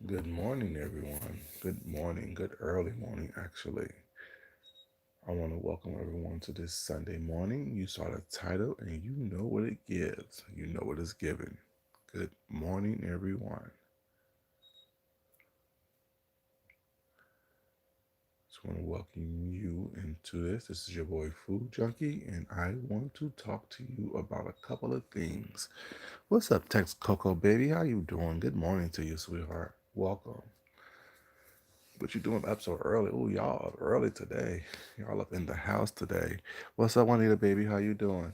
Good morning, everyone. Good morning, good early morning, actually. I want to welcome everyone to this Sunday morning. You saw the title and you know what it gives. You know what it's given. Good morning, everyone. Just want to welcome you into this. This is your boy Food Junkie, and I want to talk to you about a couple of things. What's up, Tex Coco baby? How you doing? Good morning to you, sweetheart. Welcome. What you doing up so early? Oh, y'all up early today. Y'all up in the house today. What's up, Juanita baby? How you doing?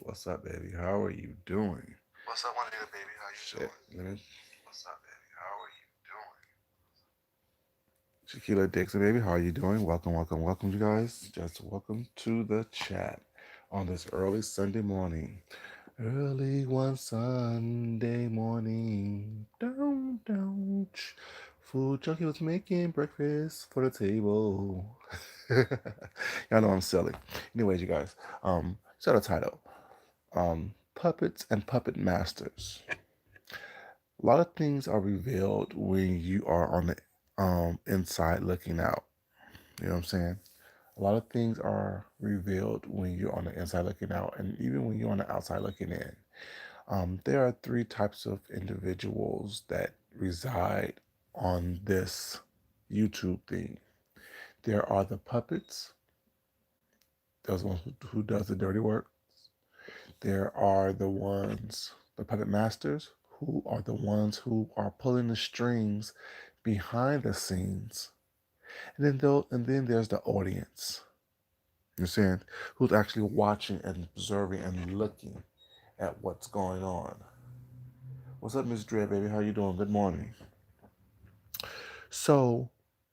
What's up, baby? How are you doing? What's up, Juanita, baby? How you Shit. doing? Let me What's up, baby? How are you doing? Shaquila Dixon, baby. How are you doing? Welcome, welcome, welcome, you guys. Just welcome to the chat on this early Sunday morning. Early one Sunday morning. Down, down. Food Junkie was making breakfast for the table. Y'all know I'm silly. Anyways, you guys, set a title. Puppets and Puppet Masters. A lot of things are revealed when you are on the inside looking out. You know what I'm saying? A lot of things are revealed when you're on the inside looking out, and even when you're on the outside looking in. There are three types of individuals that reside on this YouTube thing. There are the puppets, those ones who does the dirty work. There are the puppet masters, who are the ones who are pulling the strings behind the scenes. And then there's the audience. You understand? Who's actually watching and observing and looking at what's going on. What's up, Miss Dre, baby? How you doing? Good morning. So,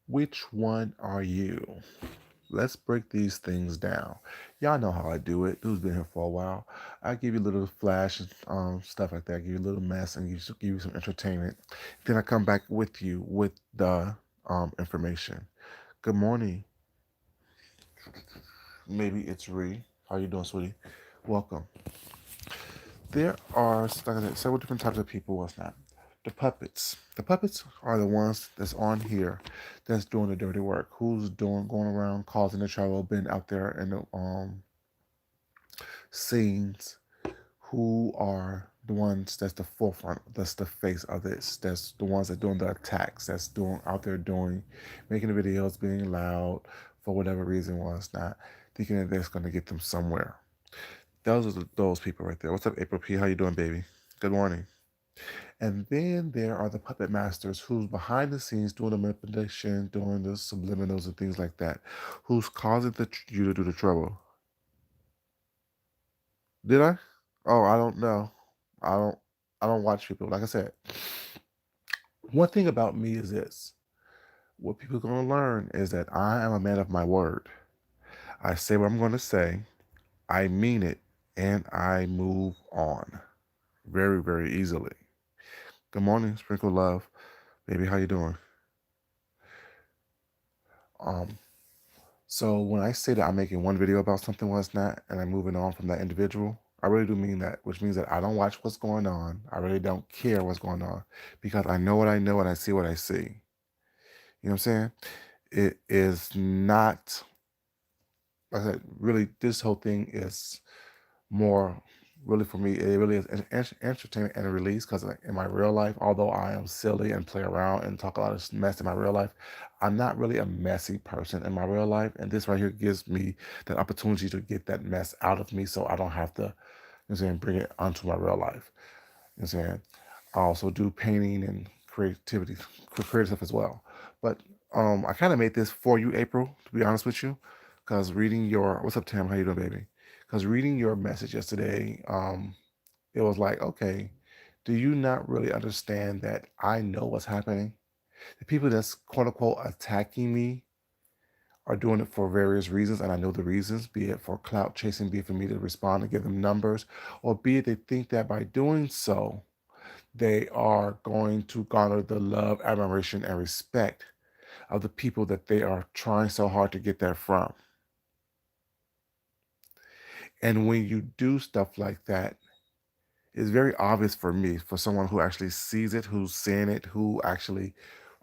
which one are you? Let's break these things down. Y'all know how I do it. Who's been here for a while? I give you a little flash and stuff like that. Give you a little mess and give you some entertainment. Then I come back with you with the information. Good morning. Maybe it's Ree. How you doing, sweetie? Welcome. There are, like I said, several different types of people. What's not? The puppets. The puppets are the ones that's on here, that's doing the dirty work. Who's going around causing the trouble, been out there in the scenes, who are the ones that's the forefront, that's the face of this, that's the ones that doing the attacks, that's doing out there doing, making the videos, being loud for whatever reason was not, thinking that that's going to get them somewhere. Those people right there. What's up, April P? How you doing, baby? Good morning. And then there are the puppet masters who's behind the scenes doing the manipulation, doing the subliminals and things like that, who's causing you to do the trouble. Did I? Oh, I don't know. I don't. I don't watch people. Like I said, one thing about me is this: what people are going to learn is that I am a man of my word. I say what I'm going to say. I mean it, and I move on very, very easily. Good morning, Sprinkle Love, baby. How you doing? Um, So when I say that I'm making one video about something was not, and I'm moving on from that individual, I really do mean that, which means that I don't watch what's going on. I really don't care what's going on because I know what I know and I see what I see. You know what I'm saying? It is not, like I said, really, this whole thing is more really for me. It really is an entertainment and a release because in my real life, although I am silly and play around and talk a lot of mess in my real life, I'm not really a messy person in my real life. And this right here gives me that opportunity to get that mess out of me so I don't have to, you know what I'm saying, bring it onto my real life. You know what I'm saying? I also do painting and creativity, creative stuff as well. But I kind of made this for you, April, to be honest with you, because reading your what's up, Tam? How you doing, baby? Because reading your message yesterday, it was like, okay, do you not really understand that I know what's happening? The people that's quote unquote attacking me are doing it for various reasons, and I know the reasons, be it for clout chasing, be it for me to respond and give them numbers, or be it they think that by doing so, they are going to garner the love, admiration, and respect of the people that they are trying so hard to get that from. And when you do stuff like that, It's very obvious for me, for someone who actually sees it, who's seeing it, who actually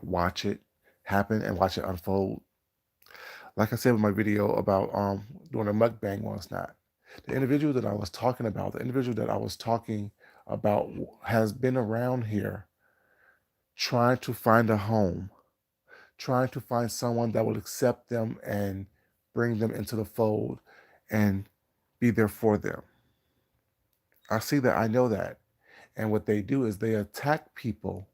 watch it happen and watch it unfold. Like I said with my video about doing a mukbang once not. The individual that I was talking about, the individual that I was talking about has been around here trying to find a home, trying to find someone that will accept them and bring them into the fold and be there for them. I see that, I know that. And what they do is they attack people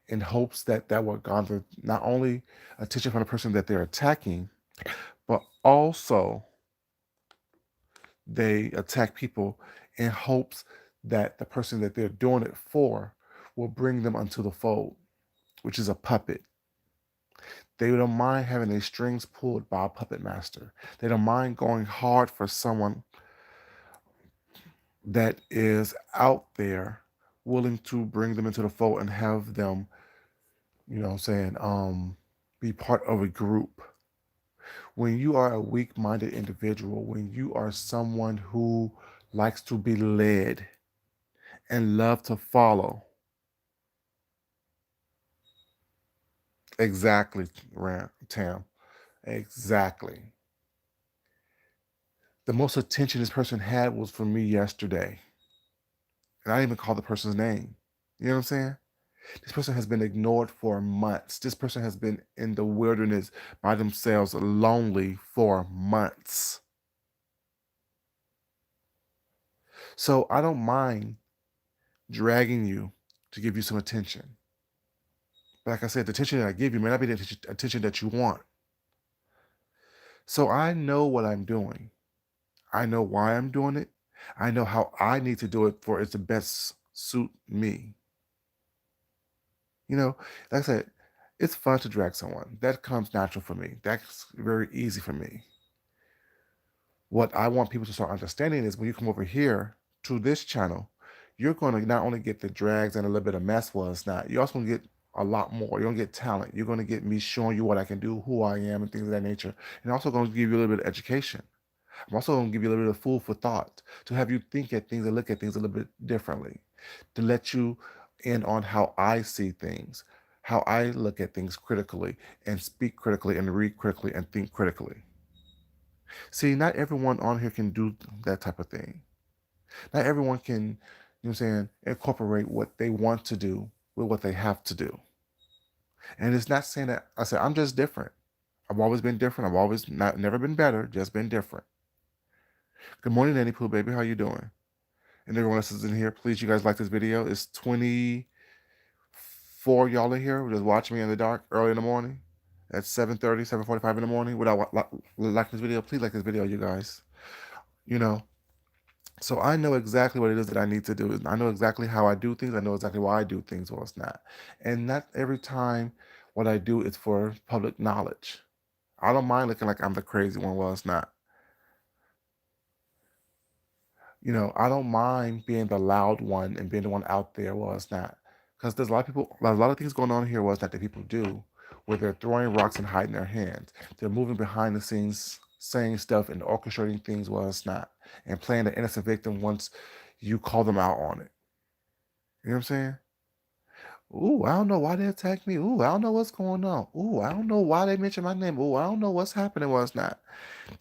in hopes that that will garner not only attention from the person that they're attacking, but also they attack people in hopes that the person that they're doing it for will bring them onto the fold, which is a puppet. They don't mind having their strings pulled by a puppet master. They don't mind going hard for someone that is out there willing to bring them into the fold and have them, be part of a group. When you are a weak-minded individual, when you are someone who likes to be led and love to follow, exactly, Tam, exactly. The most attention this person had was from me yesterday, and I didn't even call the person's name. You know what I'm saying? This person has been ignored for months. This person has been in the wilderness by themselves, lonely for months. So I don't mind dragging you to give you some attention. But like I said, the attention that I give you may not be the attention that you want. So I know what I'm doing. I know why I'm doing it. I know how I need to do it for it to best suit me. You know, like I said, it's fun to drag someone. That comes natural for me. That's very easy for me. What I want people to start understanding is when you come over here to this channel, you're going to not only get the drags and a little bit of mess was not, you're also going to get a lot more. You're going to get talent. You're going to get me showing you what I can do, who I am, and things of that nature. And also going to give you a little bit of education. I'm also going to give you a little bit of food for thought to have you think at things and look at things a little bit differently, to let you in on how I see things, how I look at things critically and speak critically and read critically and think critically. See, not everyone on here can do that type of thing. Not everyone can, what I'm saying, incorporate what they want to do with what they have to do. And it's not saying that I said I'm just different. I've always been different. I've always not never been better, just been different. Good morning, Nanny Pooh baby. How you doing? And everyone else is in here. Please, you guys like this video. It's 24 y'all in here just watching me in the dark early in the morning at 7:30, 7:45 in the morning without liking this video. Please like this video, you guys. You know, so I know exactly what it is that I need to do. I know exactly how I do things. I know exactly why I do things or it's not. And not every time what I do is for public knowledge. I don't mind looking like I'm the crazy one. Well, it's not. I don't mind being the loud one and being the one out there. Well, it's not. Because there's a lot of people, a lot of things going on here was that people do where they're throwing rocks and hiding their hands. They're moving behind the scenes, saying stuff and orchestrating things. Well, it's not. And playing the innocent victim once you call them out on it. You know what I'm saying? Ooh, I don't know why they attacked me. Ooh, I don't know what's going on. Ooh, I don't know why they mentioned my name. Ooh, I don't know what's happening, what's not.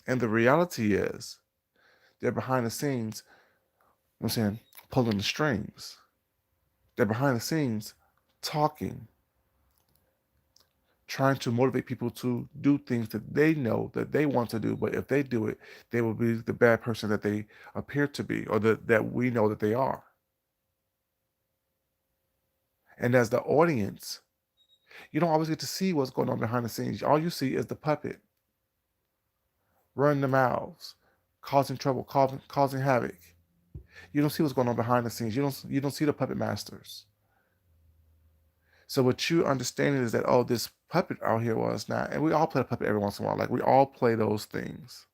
And the reality is, they're behind the scenes, you know what I'm saying, pulling the strings. They're behind the scenes talking, trying to motivate people to do things that they know that they want to do. But if they do it, they will be the bad person that they appear to be or that we know that they are. And as the audience, you don't always get to see what's going on behind the scenes. All you see is the puppet running the mouths, causing trouble, causing havoc. You don't see what's going on behind the scenes. You don't see the puppet masters. So what you understanding is that, oh, this puppet out here was not, and we all play a puppet every once in a while. Like we all play those things.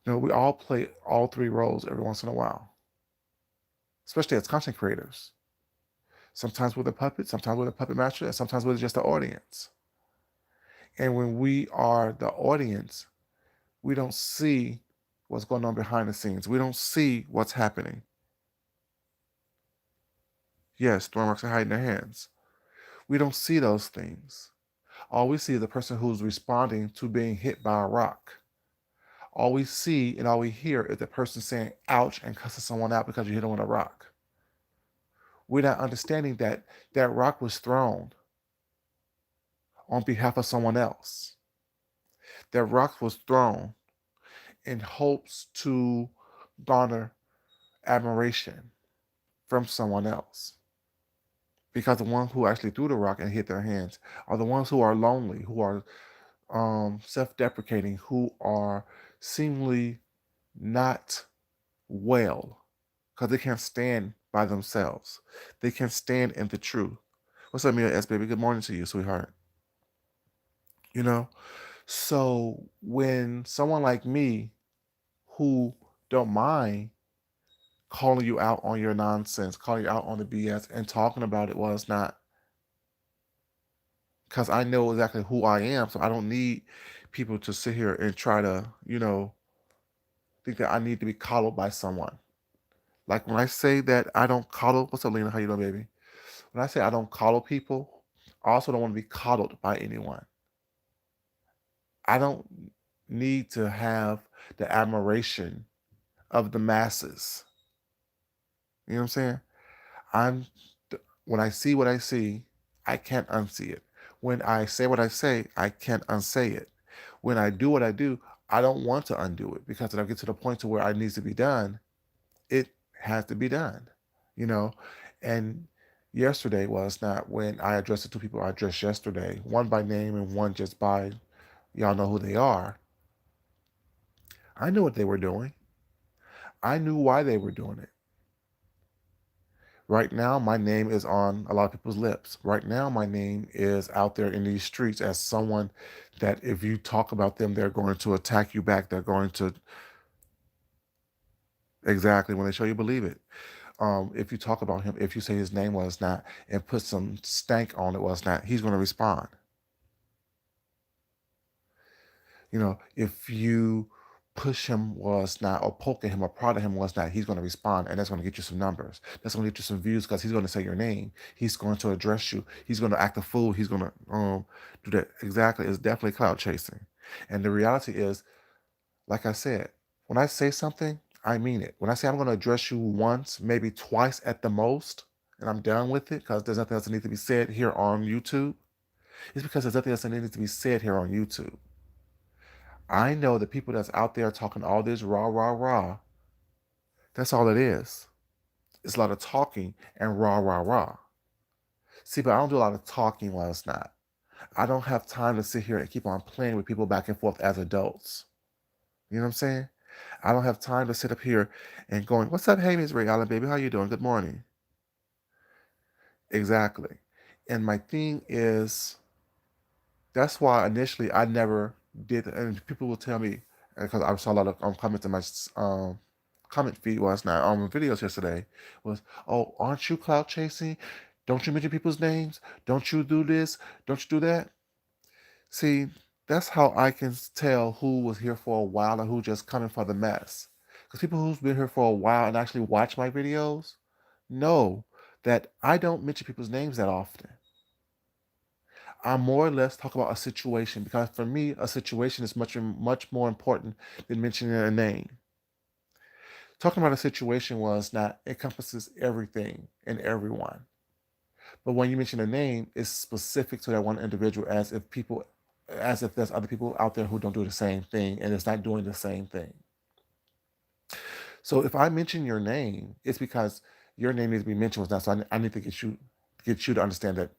We all play all three roles every once in a while, especially as content creators. Sometimes with a puppet, sometimes with a puppet master, and sometimes with just the audience. And when we are the audience, we don't see what's going on behind the scenes. We don't see what's happening. Yes, throwing rocks and hiding their hands. We don't see those things. All we see is the person who's responding to being hit by a rock. All we see and all we hear is the person saying ouch and cussing someone out because you hit them with a rock. We're not understanding that that rock was thrown on behalf of someone else. That rock was thrown in hopes to garner admiration from someone else. Because the ones who actually threw the rock and hit their hands are the ones who are lonely, who are self-deprecating, who are seemingly not well, because they can't stand by themselves. They can't stand in the truth. What's up, Mia S baby? Good morning to you, sweetheart. You know, so when someone like me who don't mind calling you out on your nonsense, calling you out on the BS and talking about it was not, because I know exactly who I am. So I don't need people to sit here and try to, think that I need to be coddled by someone. Like when I say that I don't coddle, what's up, Lena? How you doing, baby? When I say I don't coddle people, I also don't want to be coddled by anyone. I don't need to have the admiration of the masses. You know what I'm saying? I'm when I see what I see, I can't unsee it. When I say what I say, I can't unsay it. When I do what I do, I don't want to undo it because when I get to the point to where it needs to be done, it has to be done. You know, and yesterday was not when I addressed the two people I addressed yesterday, one by name and one just by y'all know who they are. I knew what they were doing. I knew why they were doing it. Right now, my name is on a lot of people's lips. Right now, my name is out there in these streets as someone that if you talk about them, they're going to attack you back. They're going to exactly when they show you believe it. If you talk about him, if you say his name was not and put some stank on it was not, he's going to respond. If you push him was not, or poke at him, or prod at him was not, he's going to respond, and that's going to get you some numbers. That's going to get you some views because he's going to say your name. He's going to address you. He's going to act a fool. He's going to do that. Exactly. It's definitely cloud chasing. And the reality is, like I said, when I say something, I mean it. When I say I'm going to address you once, maybe twice at the most, and I'm done with it because there's nothing else that needs to be said here on YouTube, it's because there's nothing else that needs to be said here on YouTube. I know the people that's out there talking all this rah, rah, rah, that's all it is. It's a lot of talking and rah, rah, rah. See, but I don't do a lot of talking while it's not. I don't have time to sit here and keep on playing with people back and forth as adults. You know what I'm saying? I don't have time to sit up here and going, "What's up, hey Miss Ray Allen, baby? How you doing? Good morning." Exactly. And my thing is, that's why initially I never did, and people will tell me because I saw a lot of comments in my comment feed was not on videos yesterday was, "Oh, aren't you cloud chasing? Don't you mention people's names? Don't you do this? Don't you do that?" See, that's how I can tell who was here for a while and who just coming for the mess. Because people who's been here for a while and actually watch my videos know that I don't mention people's names that often. I more or less talk about a situation because for me, a situation is much more important than mentioning a name. Talking about a situation was not encompasses everything and everyone. But when you mention a name, it's specific to that one individual as if there's other people out there who don't do the same thing and it's not doing the same thing. So if I mention your name, it's because your name needs to be mentioned with that. So I need to get you to understand that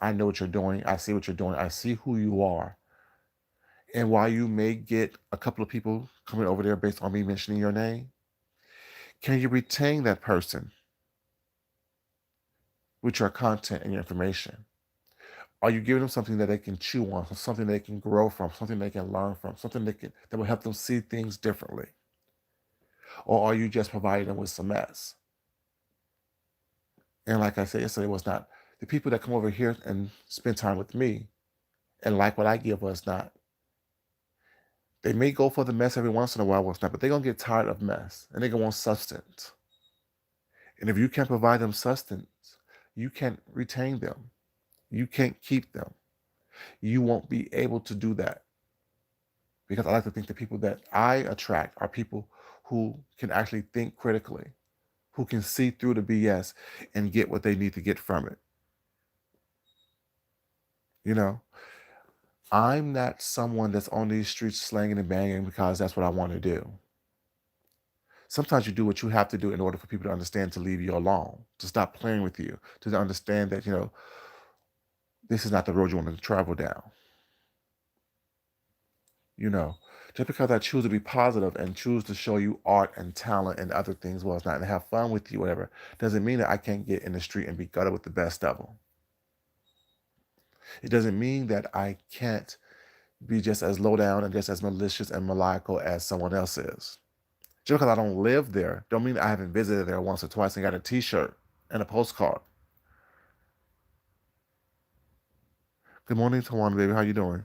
I know what you're doing. I see what you're doing. I see who you are. And while you may get a couple of people coming over there based on me mentioning your name, can you retain that person with your content and your information? Are you giving them something that they can chew on, something they can grow from, something they can learn from, something that will help them see things differently? Or are you just providing them with some mess? And like I said yesterday, was not the people that come over here and spend time with me and like what I give was not. They may go for the mess every once in a while, was not, but they're gonna get tired of mess and they're gonna want substance. And if you can't provide them sustenance, you can't retain them. You can't keep them. You won't be able to do that because I like to think the people that I attract are people who can actually think critically, who can see through the BS and get what they need to get from it. You know, I'm not someone that's on these streets slanging and banging because that's what I want to do. Sometimes you do what you have to do in order for people to understand to leave you alone, to stop playing with you, to understand that, this is not the road you want to travel down. You know, just because I choose to be positive and choose to show you art and talent and other things, well, it's not, and have fun with you, whatever, doesn't mean that I can't get in the street and be gutted with the best of them. It doesn't mean that I can't be just as low down and just as malicious and maniacal as someone else is. Just because I don't live there, don't mean I haven't visited there once or twice and got a T-shirt and a postcard. Good morning, Tawana, baby. How you doing?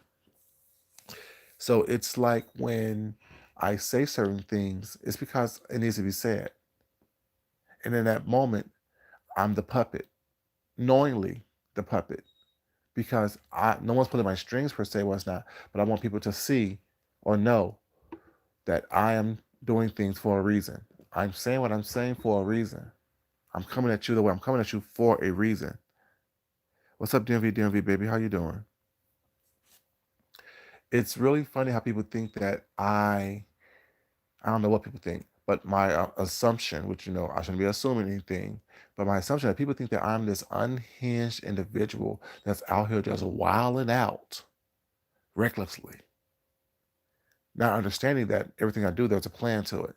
So it's like when I say certain things, it's because it needs to be said. And in that moment, I'm the puppet, knowingly the puppet, because no one's pulling my strings per se, was not, but I want people to see or know that I am doing things for a reason. I'm saying what I'm saying for a reason. I'm coming at you the way I'm coming at you for a reason. What's up, DMV baby? How you doing? It's really funny how people think that I don't know what people think, but my assumption, which I shouldn't be assuming anything, but my assumption that people think that I'm this unhinged individual that's out here just wilding out recklessly, not understanding that everything I do, there's a plan to it.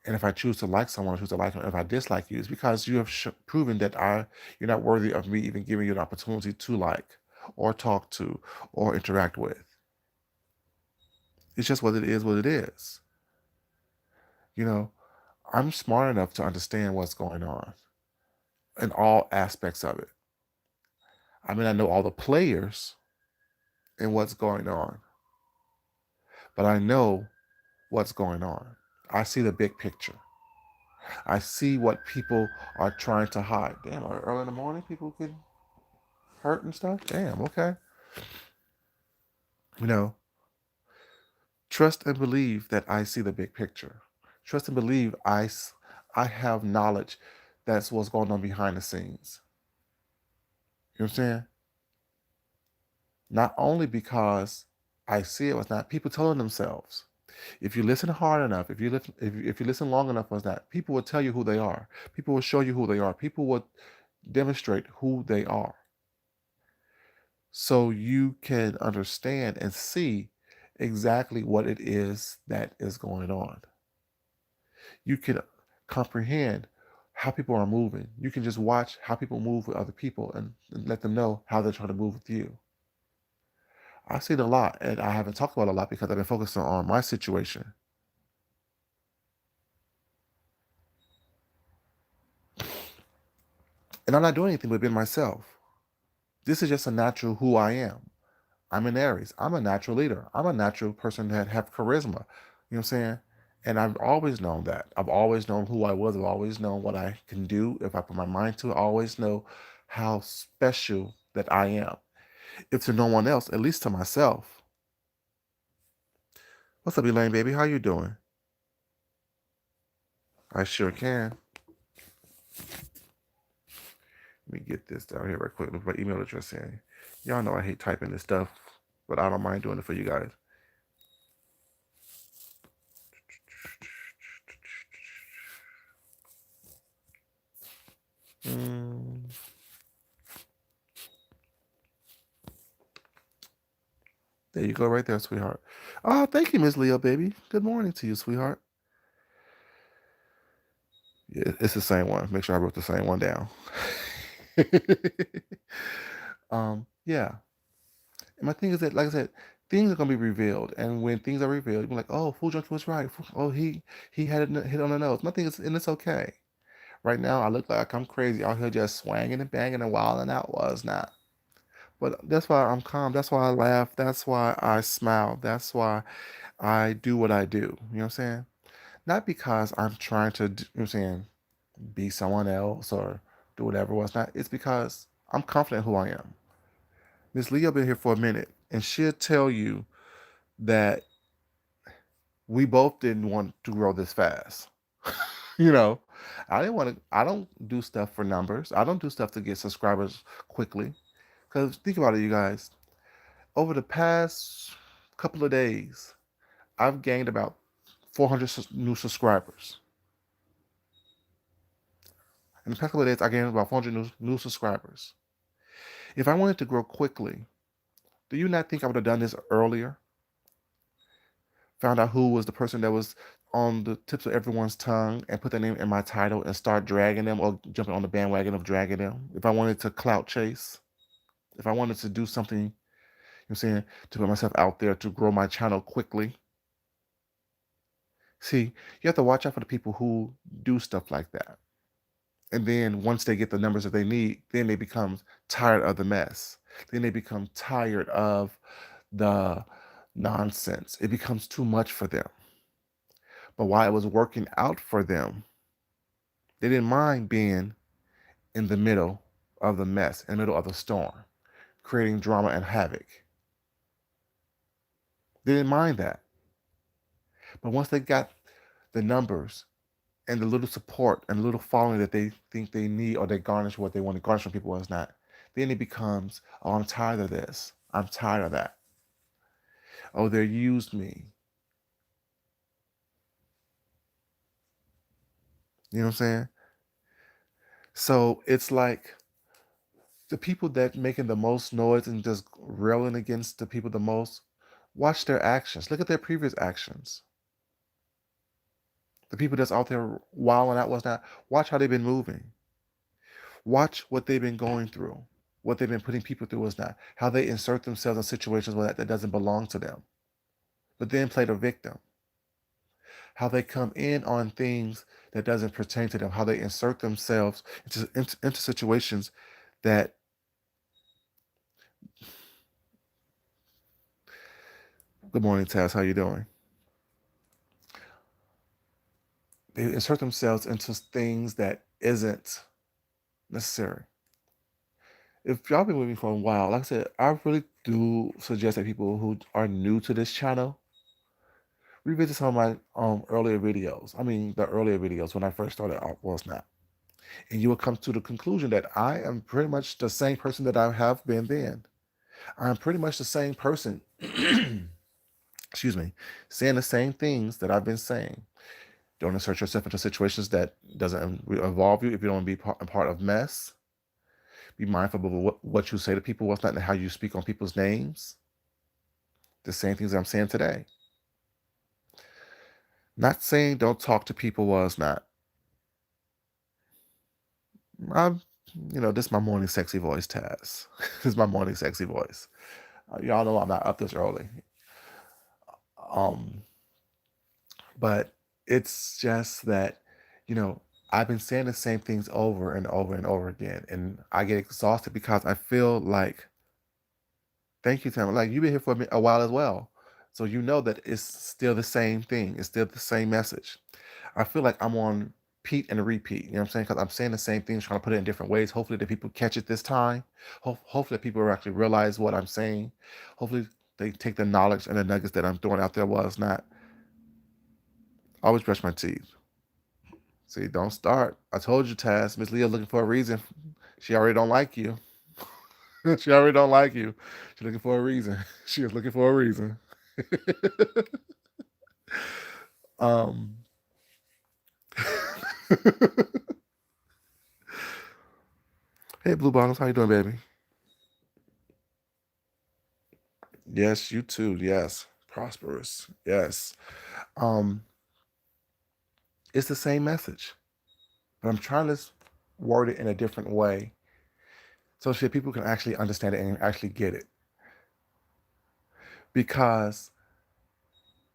And if I choose to like someone, I choose to like them. If I dislike you, it's because you have proven that you're not worthy of me even giving you an opportunity to like, or talk to, or interact with. It's just what it is. You know, I'm smart enough to understand what's going on in all aspects of it. I mean, I know all the players and what's going on, but I know what's going on. I see the big picture. I see what people are trying to hide. Damn, early in the morning, people could hurt and stuff. Damn, okay. You know, trust and believe that I see the big picture. Trust and believe I have knowledge that's what's going on behind the scenes. You know what I'm saying? Not only because I see it was not people telling themselves. If you listen hard enough, if you listen long enough, was that people will tell you who they are. People will show you who they are. People will demonstrate who they are, so you can understand and see exactly what it is that is going on. You can comprehend how people are moving. You can just watch how people move with other people and let them know how they're trying to move with you. I see it a lot, and I haven't talked about it a lot because I've been focusing on my situation. And I'm not doing anything but being myself. This is just a natural who I am. I'm an Aries. I'm a natural leader. I'm a natural person that have charisma. You know what I'm saying? And I've always known that. I've always known who I was. I've always known what I can do if I put my mind to it. I always know how special that I am. If to no one else, at least to myself. What's up, Elaine, baby? How you doing? I sure can. Let me get this down here right quick with my email address in. Y'all know I hate typing this stuff, but I don't mind doing it for you guys. Mm, there you go, right there, sweetheart. Oh, thank you, Miss Leo, baby. Good morning to you, sweetheart. Yeah, it's the same one. Make sure I wrote the same one down. Yeah. And my thing is that, like I said, things are gonna be revealed, and when things are revealed, you're like, "Oh, Fool Junkie was right. Oh, he had it hit on the nose." Nothing is, and it's okay. Right now, I look like I'm crazy out here just swanging and banging and wilding out. Was not. But that's why I'm calm. That's why I laugh. That's why I smile. That's why I do what I do. You know what I'm saying? Not because I'm trying to, you know what I'm saying, be someone else or do whatever was not, it's because I'm confident who I am. Miss Leah been here for a minute, and she'll tell you that we both didn't want to grow this fast. You know, I didn't want to. I don't do stuff for numbers. I don't do stuff to get subscribers quickly. Because think about it, you guys. Over the past couple of days, I've gained about 400 new subscribers. In the past couple of days, I gained about 400 new subscribers. If I wanted to grow quickly, do you not think I would have done this earlier? Found out who was the person that was on the tips of everyone's tongue and put their name in my title and start dragging them or jumping on the bandwagon of dragging them. If I wanted to clout chase, if I wanted to do something, you know what I'm saying, to put myself out there to grow my channel quickly. See, you have to watch out for the people who do stuff like that. And then once they get the numbers that they need, then they become tired of the mess. Then they become tired of the nonsense. It becomes too much for them. But while it was working out for them, they didn't mind being in the middle of the mess, in the middle of the storm, creating drama and havoc. They didn't mind that. But once they got the numbers and the little support and the little following that they think they need or they garnish what they want to garnish from people is not, then it becomes, oh, I'm tired of this. I'm tired of that. Oh, they used me. You know what I'm saying? So it's like the people that making the most noise and just railing against the people the most, watch their actions. Look at their previous actions. The people that's out there wilding out, what's not, watch how they've been moving. Watch what they've been going through, what they've been putting people through is not, how they insert themselves in situations where that doesn't belong to them, but then play the victim. How they come in on things that doesn't pertain to them, how they insert themselves into situations that, good morning, Taz, how you doing? They insert themselves into things that isn't necessary. If y'all been with me for a while, like I said, I really do suggest that people who are new to this channel revisit some of my earlier videos. I mean, the earlier videos when I first started out was not. And you will come to the conclusion that I am pretty much the same person that I have been then. I'm pretty much the same person, excuse me, saying the same things that I've been saying. Don't insert yourself into situations that doesn't involve you if you don't want to be a part of mess. Be mindful of what you say to people, what's not, and how you speak on people's names. The same things I'm saying today. Not saying don't talk to people was not. I'm, this is my morning sexy voice, Taz. This is my morning sexy voice. Y'all know I'm not up this early. Um, but it's just that, you know, I've been saying the same things over and over and over again, and I get exhausted because I feel like, thank you, Tam. Like you've been here for a while as well, so you know that it's still the same thing. It's still the same message. I feel like I'm on repeat and repeat. You know what I'm saying? Because I'm saying the same things, trying to put it in different ways. Hopefully, the people catch it this time. Hopefully, people will actually realize what I'm saying. Hopefully, they take the knowledge and the nuggets that I'm throwing out there while it's not. Always brush my teeth. See, don't start. I told you, Taz. Miss Leah looking for a reason. She already don't like you. She already don't like you. She's looking for a reason. She is looking for a reason. um. Hey, Blue Bottles, how you doing, baby? Yes, you too. Yes, prosperous. Yes. Um, it's the same message, but I'm trying to word it in a different way so that people can actually understand it and actually get it. Because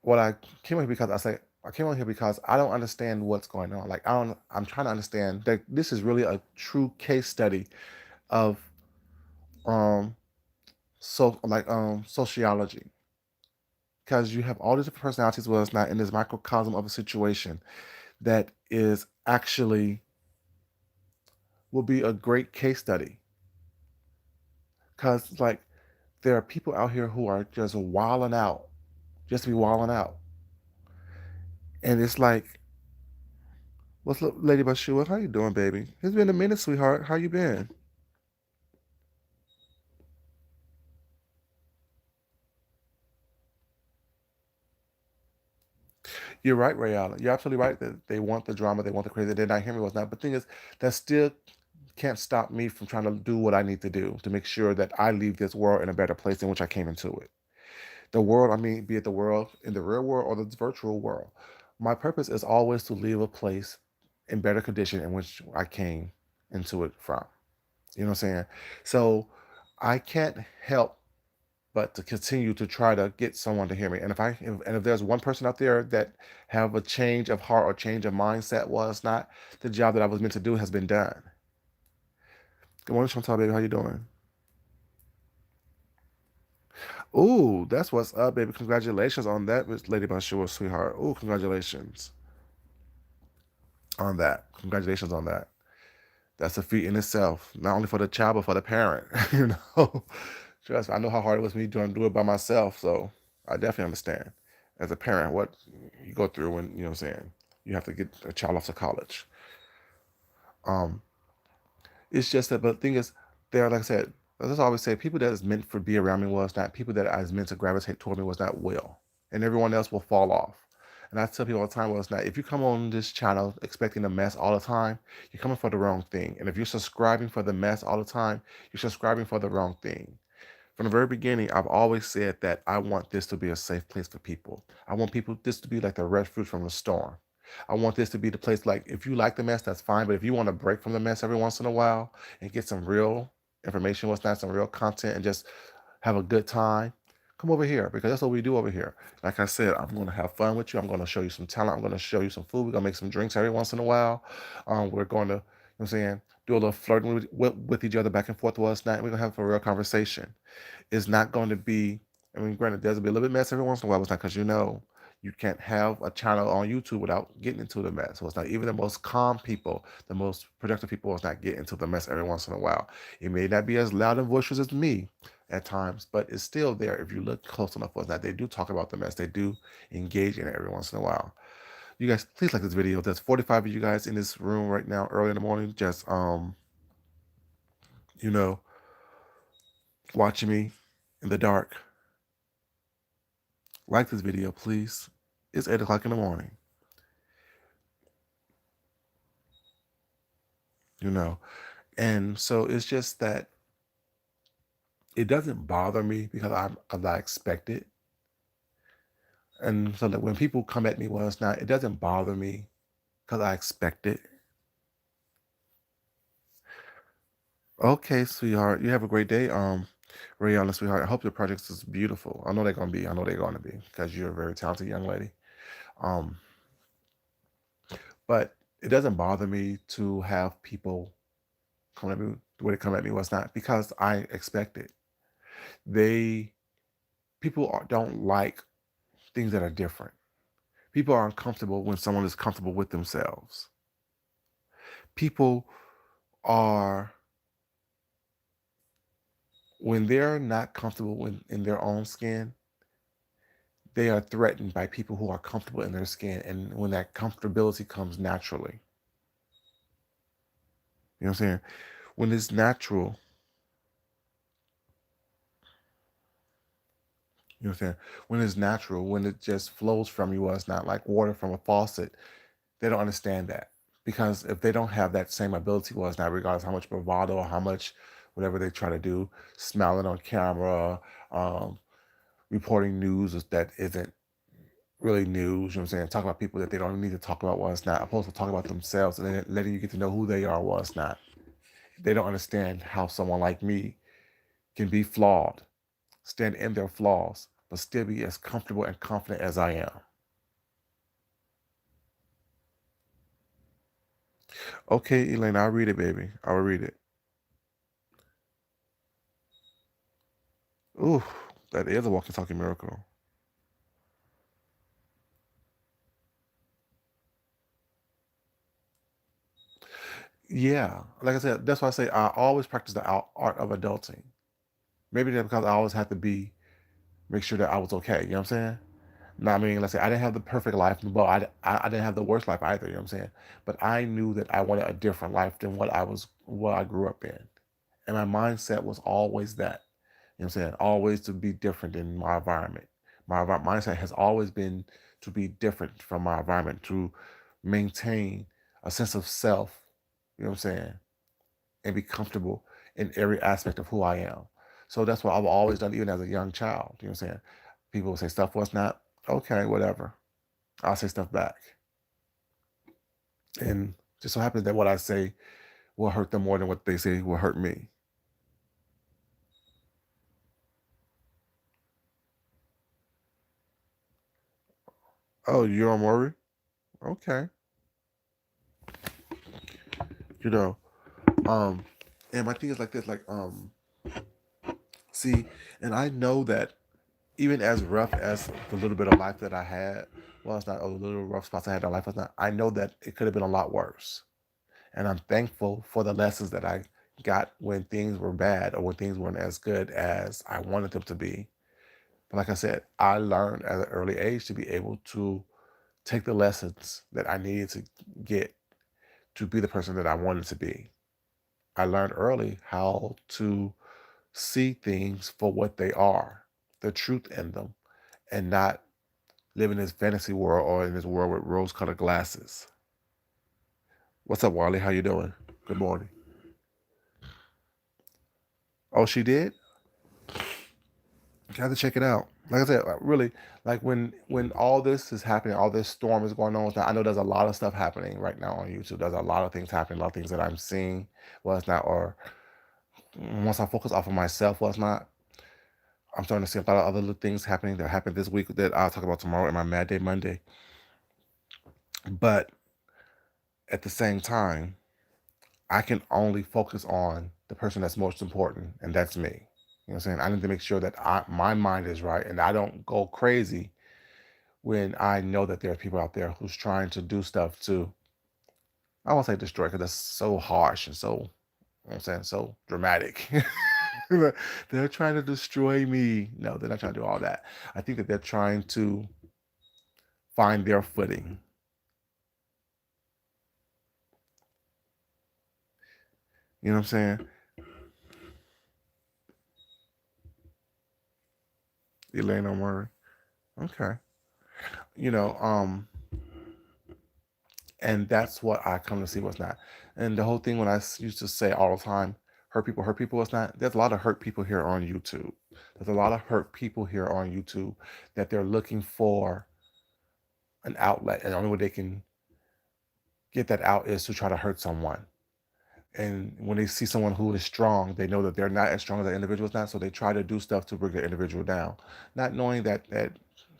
what I came on here because I came on here because I don't understand what's going on. Like I'm trying to understand that this is really a true case study of um sociology. Because you have all these different personalities, well, it's not in this microcosm of a situation that is actually will be a great case study. Cause like there are people out here who are just wilding out, just to be wilding out. And it's like, what's up, Lady Bashua? How you doing, baby? It's been a minute, sweetheart. How you been? You're right, Ray Allen. You're absolutely right that they want the drama, they want the crazy. They're not hearing me what's not. But the thing is, that still can't stop me from trying to do what I need to do to make sure that I leave this world in a better place in which I came into it. The world, I mean, be it the world in the real world or the virtual world. My purpose is always to leave a place in better condition in which I came into it from. You know what I'm saying? So I can't help but to continue to try to get someone to hear me. And if there's one person out there that have a change of heart or change of mindset, well, it's not the job that I was meant to do has been done. Good morning, Chantal, baby. How you doing? Ooh, that's what's up, baby. Congratulations on that, Miss Lady Bashua, sweetheart. Ooh, congratulations on that. Congratulations on that. That's a feat in itself, not only for the child but for the parent. you know, trust me, I know how hard it was for me trying to do it by myself. So I definitely understand as a parent what you go through when you know what I'm saying. You have to get a child off to college. Um, it's just that, but the thing is, there, like I said, I just always say, people that is meant for be around me was not people that I was meant to gravitate toward me was not will, and everyone else will fall off. And I tell people all the time, well, it's not. If you come on this channel expecting a mess all the time, you're coming for the wrong thing. And if you're subscribing for the mess all the time, you're subscribing for the wrong thing. From the very beginning, I've always said that I want this to be a safe place for people. I want people this to be like the refuge from the storm. I want this to be the place like if you like the mess, that's fine. But if you want to break from the mess every once in a while and get some real information, what's not some real content, and just have a good time, come over here because that's what we do over here. Like I said, I'm going to have fun with you. I'm going to show you some talent. I'm going to show you some food. We're going to make some drinks every once in a while. We're going to, you know what I'm saying, do a little flirting with each other back and forth with us. Night. We're going to have a real conversation. It's not going to be, I mean, granted, there's a little bit mess every once in a while. It's not because you can't have a channel on YouTube without getting into the mess. So it's not even the most calm people, the most productive people is not getting into the mess every once in a while. It may not be as loud and boisterous as me at times, but it's still there if you look close enough for that. They do talk about the mess. They do engage in it every once in a while. You guys, please like this video. There's 45 of you guys in this room right now, early in the morning, just you know, watching me in the dark. Like this video, please. It's 8 o'clock in the morning. You know, and so it's just that it doesn't bother me because I expect it. And so that when people come at me when it's not, it doesn't bother me because I expect it. Okay, sweetheart. You have a great day. Rihanna, sweetheart. I hope your projects is beautiful. I know they're gonna be. I know they're gonna be because you're a very talented young lady. Um, but it doesn't bother me to have people come at me the way they come at me was not because I expect it. They don't like things that are different. People are uncomfortable when someone is comfortable with themselves. People are when they're not comfortable in their own skin, they are threatened by people who are comfortable in their skin. And when that comfortability comes naturally, you know what I'm saying? When it's natural, you know what I'm saying? When it's natural, when it just flows from you, it's not like water from a faucet, they don't understand that. Because if they don't have that same ability, well, it's not regardless how much bravado or how much whatever they try to do, smiling on camera, um, reporting news that isn't really news, you know what I'm saying? Talk about people that they don't need to talk about while it's not, opposed to talk about themselves and then letting you get to know who they are while it's not. They don't understand how someone like me can be flawed, stand in their flaws, but still be as comfortable and confident as I am. Okay, Elaine, I'll read it, baby. I'll read it. Ooh, that is a walking talking miracle. Yeah, like I said, that's why I say I always practice the art of adulting. Maybe that's because I always had to make sure that I was okay. You know what I'm saying? No, I mean, let's say I didn't have the perfect life, but I didn't have the worst life either. You know what I'm saying? But I knew that I wanted a different life than what I grew up in, and my mindset was always that. You know what I'm saying? Always to be different in my environment. Mindset has always been to be different from my environment, to maintain a sense of self. You know what I'm saying? And be comfortable in every aspect of who I am. So that's what I've always done, even as a young child. You know what I'm saying? People will say stuff was not okay, whatever. I'll say stuff back. And just so happens that what I say will hurt them more than what they say will hurt me. Oh, you don't worry? Okay. You know, um, and my thing is like this, like, see, and I know that even as rough as the little bit of life that I had, well, it's not a little rough spots I had in life, was not, I know that it could have been a lot worse. And I'm thankful for the lessons that I got when things were bad or when things weren't as good as I wanted them to be. But like I said, I learned at an early age to be able to take the lessons that I needed to get to be the person that I wanted to be. I learned early how to see things for what they are, the truth in them, and not live in this fantasy world or in this world with rose-colored glasses. What's up, Wally? How you doing? Good morning. Oh, she did? You have to check it out. Like I said, like, really, like when all this is happening, all this storm is going on with that. I know there's a lot of stuff happening right now on YouTube. There's a lot of things happening, a lot of things that I'm seeing. Well, it's not, or once I focus off of myself, well, it's not. I'm starting to see a lot of other little things happening that happened this week that I'll talk about tomorrow in my Mad Day Monday. But at the same time, I can only focus on the person that's most important, and that's me. You know what I'm saying? I need to make sure that my mind is right and I don't go crazy when I know that there are people out there who's trying to do stuff to, I won't say destroy because that's so harsh and so, you know what I'm saying, so dramatic. They're trying to destroy me. No, they're not trying to do all that. I think that they're trying to find their footing. You know what I'm saying? Elaine Murray. Okay. You know, and that's what I come to see what's not. And the whole thing when used to say all the time, hurt people, what's not. There's a lot of hurt people here on YouTube. There's a lot of hurt people here on YouTube that they're looking for an outlet, and the only way they can get that out is to try to hurt someone. And when they see someone who is strong, they know that they're not as strong as the individual is not, so they try to do stuff to bring the individual down, not knowing that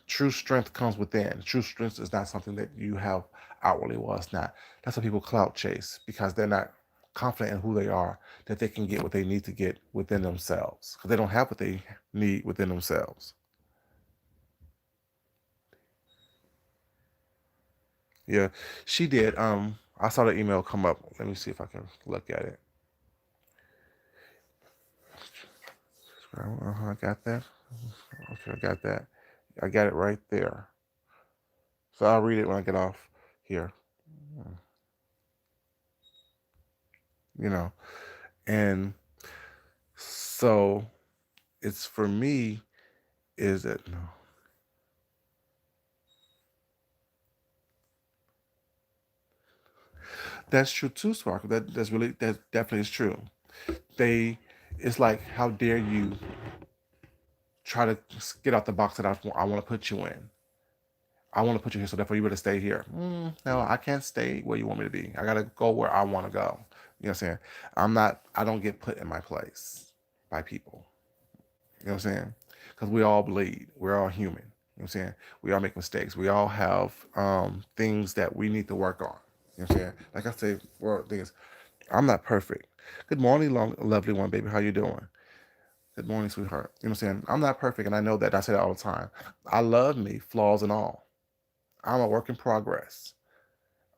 true strength comes within. True strength is not something that you have outwardly. Well, it's not. That's why people clout chase because they're not confident in who they are, that they can get what they need to get within themselves because they don't have what they need within themselves. Yeah, she did. I saw the email come up. Let me see if I can look at it. I got that. Okay, I got that. I got it right there. So I'll read it when I get off here. You know, and so it's for me. Is that no? That's true too, Sparkle. That definitely is true. They, it's like, how dare you try to get out the box that I want to put you in. I want to put you here, so therefore you better stay here. No, I can't stay where you want me to be. I gotta go where I want to go. You know what I'm saying? I'm not. I don't get put in my place by people. You know what I'm saying? Because we all bleed. We're all human. You know what I'm saying? We all make mistakes. We all have things that we need to work on. You know what I'm saying? Like I say, well, things. I'm not perfect. Good morning, lovely one, baby. How you doing? Good morning, sweetheart. You know what I'm saying? I'm not perfect, and I know that. I say that all the time. I love me, flaws and all. I'm a work in progress.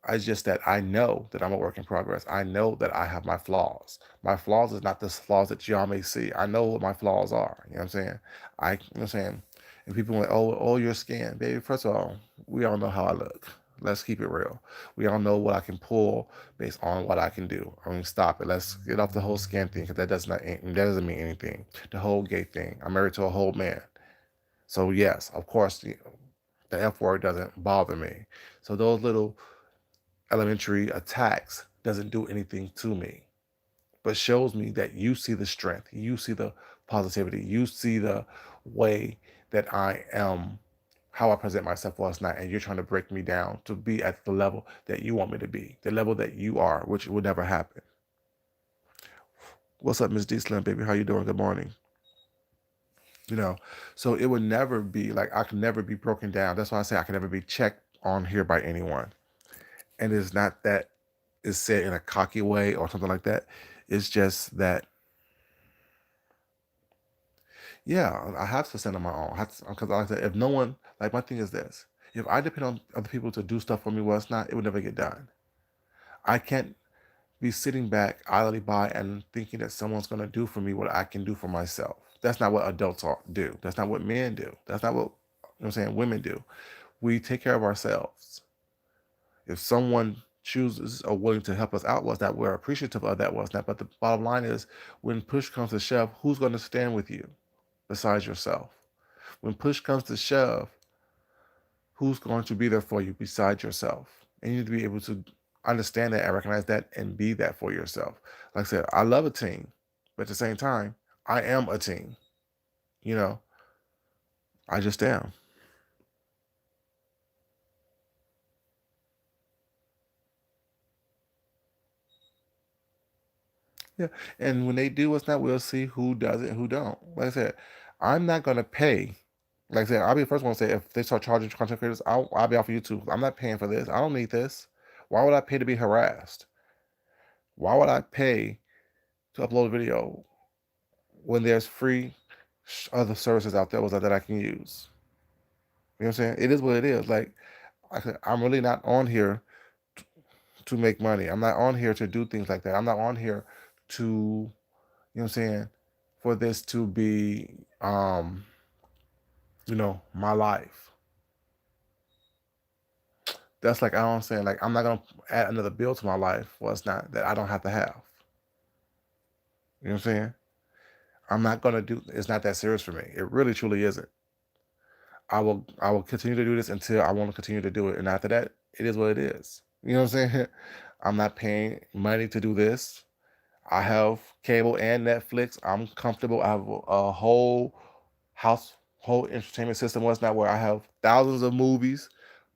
It's just that I know that I'm a work in progress. I know that I have my flaws. My flaws is not the flaws that y'all may see. I know what my flaws are. You know what I'm saying? You know what I'm saying? And people went, oh, your skin, baby. First of all, we all know how I look. Let's keep it real. We all know what I can pull based on what I can do. I mean, stop it. Let's get off the whole skin thing because that doesn't mean anything. The whole gay thing. I'm married to a whole man. So yes, of course, the F word doesn't bother me. So those little elementary attacks doesn't do anything to me, but shows me that you see the strength, you see the positivity, you see the way that I am, how I present myself last night, and you're trying to break me down to be at the level that you want me to be, the level that you are, which would never happen. What's up, Miss D Slim, baby? How you doing? Good morning. You know, so it would never be like I could never be broken down. That's why I say I can never be checked on here by anyone. And it's not that it's said in a cocky way or something like that. It's just that, yeah, I have to stand on my own. Because like I said, if no one, like my thing is this: if I depend on other people to do stuff for me, well, it's not. It would never get done. I can't be sitting back idly by and thinking that someone's going to do for me what I can do for myself. That's not what do. That's not what men do. That's not what, you know what I'm saying, women do. We take care of ourselves. If someone chooses or willing to help us out, was that we're appreciative of that, was not. But the bottom line is, when push comes to shove, who's going to stand with you besides yourself? When push comes to shove, who's going to be there for you besides yourself? And you need to be able to understand that and recognize that and be that for yourself. Like I said, I love a team, but at the same time, I am a team. You know, I just am. Yeah. And when they do what's not, we'll see who does it and who don't. Like I said, I'm not gonna pay. Like I said, I'll be the first one to say if they start charging content creators, I'll be off of YouTube. I'm not paying for this. I don't need this. Why would I pay to be harassed? Why would I pay to upload a video when there's free other services out there that I can use? You know what I'm saying? It is what it is. Like I'm really not on here to make money. I'm not on here to do things like that. I'm not on here to, you know what I'm saying, for this to be my life. That's like I don't saying like I'm not gonna add another bill to my life. Well, it's not that I don't have to have. You know what I'm saying? I'm not gonna do it's not that serious for me. It really truly isn't. I will continue to do this until I want to continue to do it. And after that, it is what it is. You know what I'm saying? I'm not paying money to do this. I have cable and Netflix. I'm comfortable. I have a whole house, whole entertainment system. What's not where I have thousands of movies,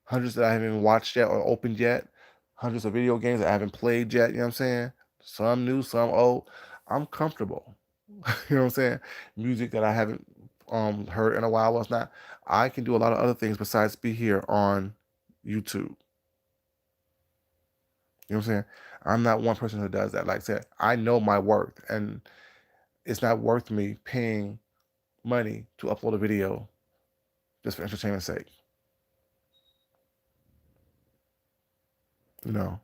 hundreds that I haven't watched yet or opened yet, hundreds of video games that I haven't played yet. You know what I'm saying? Some new, some old. I'm comfortable. You know what I'm saying? Music that I haven't heard in a while. What's not? I can do a lot of other things besides be here on YouTube. You know what I'm saying? I'm not one person who does that. Like I said, I know my worth, and it's not worth me paying money to upload a video just for entertainment's sake. You know?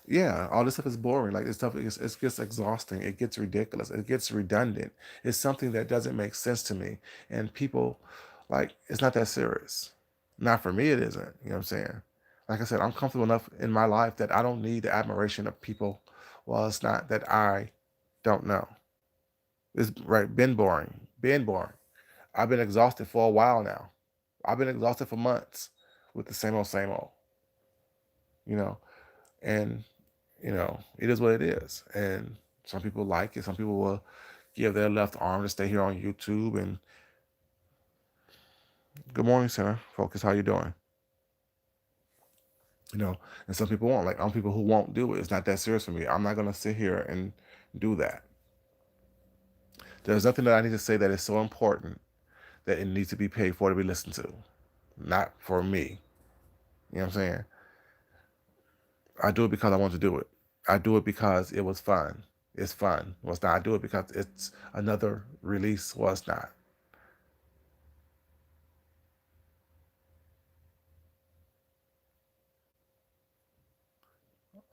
Yeah, all this stuff is boring. Like this stuff, it gets exhausting. It gets ridiculous. It gets redundant. It's something that doesn't make sense to me. And people, like, it's not that serious. Not for me, it isn't. You know what I'm saying? Like I said, I'm comfortable enough in my life that I don't need the admiration of people. Well, it's not that I don't know. It's right, been boring. Been boring. I've been exhausted for a while now. I've been exhausted for months with the same old, you know. And it is what it is. And some people like it. Some people will give their left arm to stay here on YouTube. And good morning, Center Focus. How you doing? And some people won't. Like I'm people who won't do it. It's not that serious for me. I'm not gonna sit here and do that. There's nothing that I need to say that is so important that it needs to be paid for to be listened to. Not for me. You know what I'm saying? I do it because I want to do it. I do it because it was fun. It's fun. Well, it's not. I do it because it's another release. Well, it's not.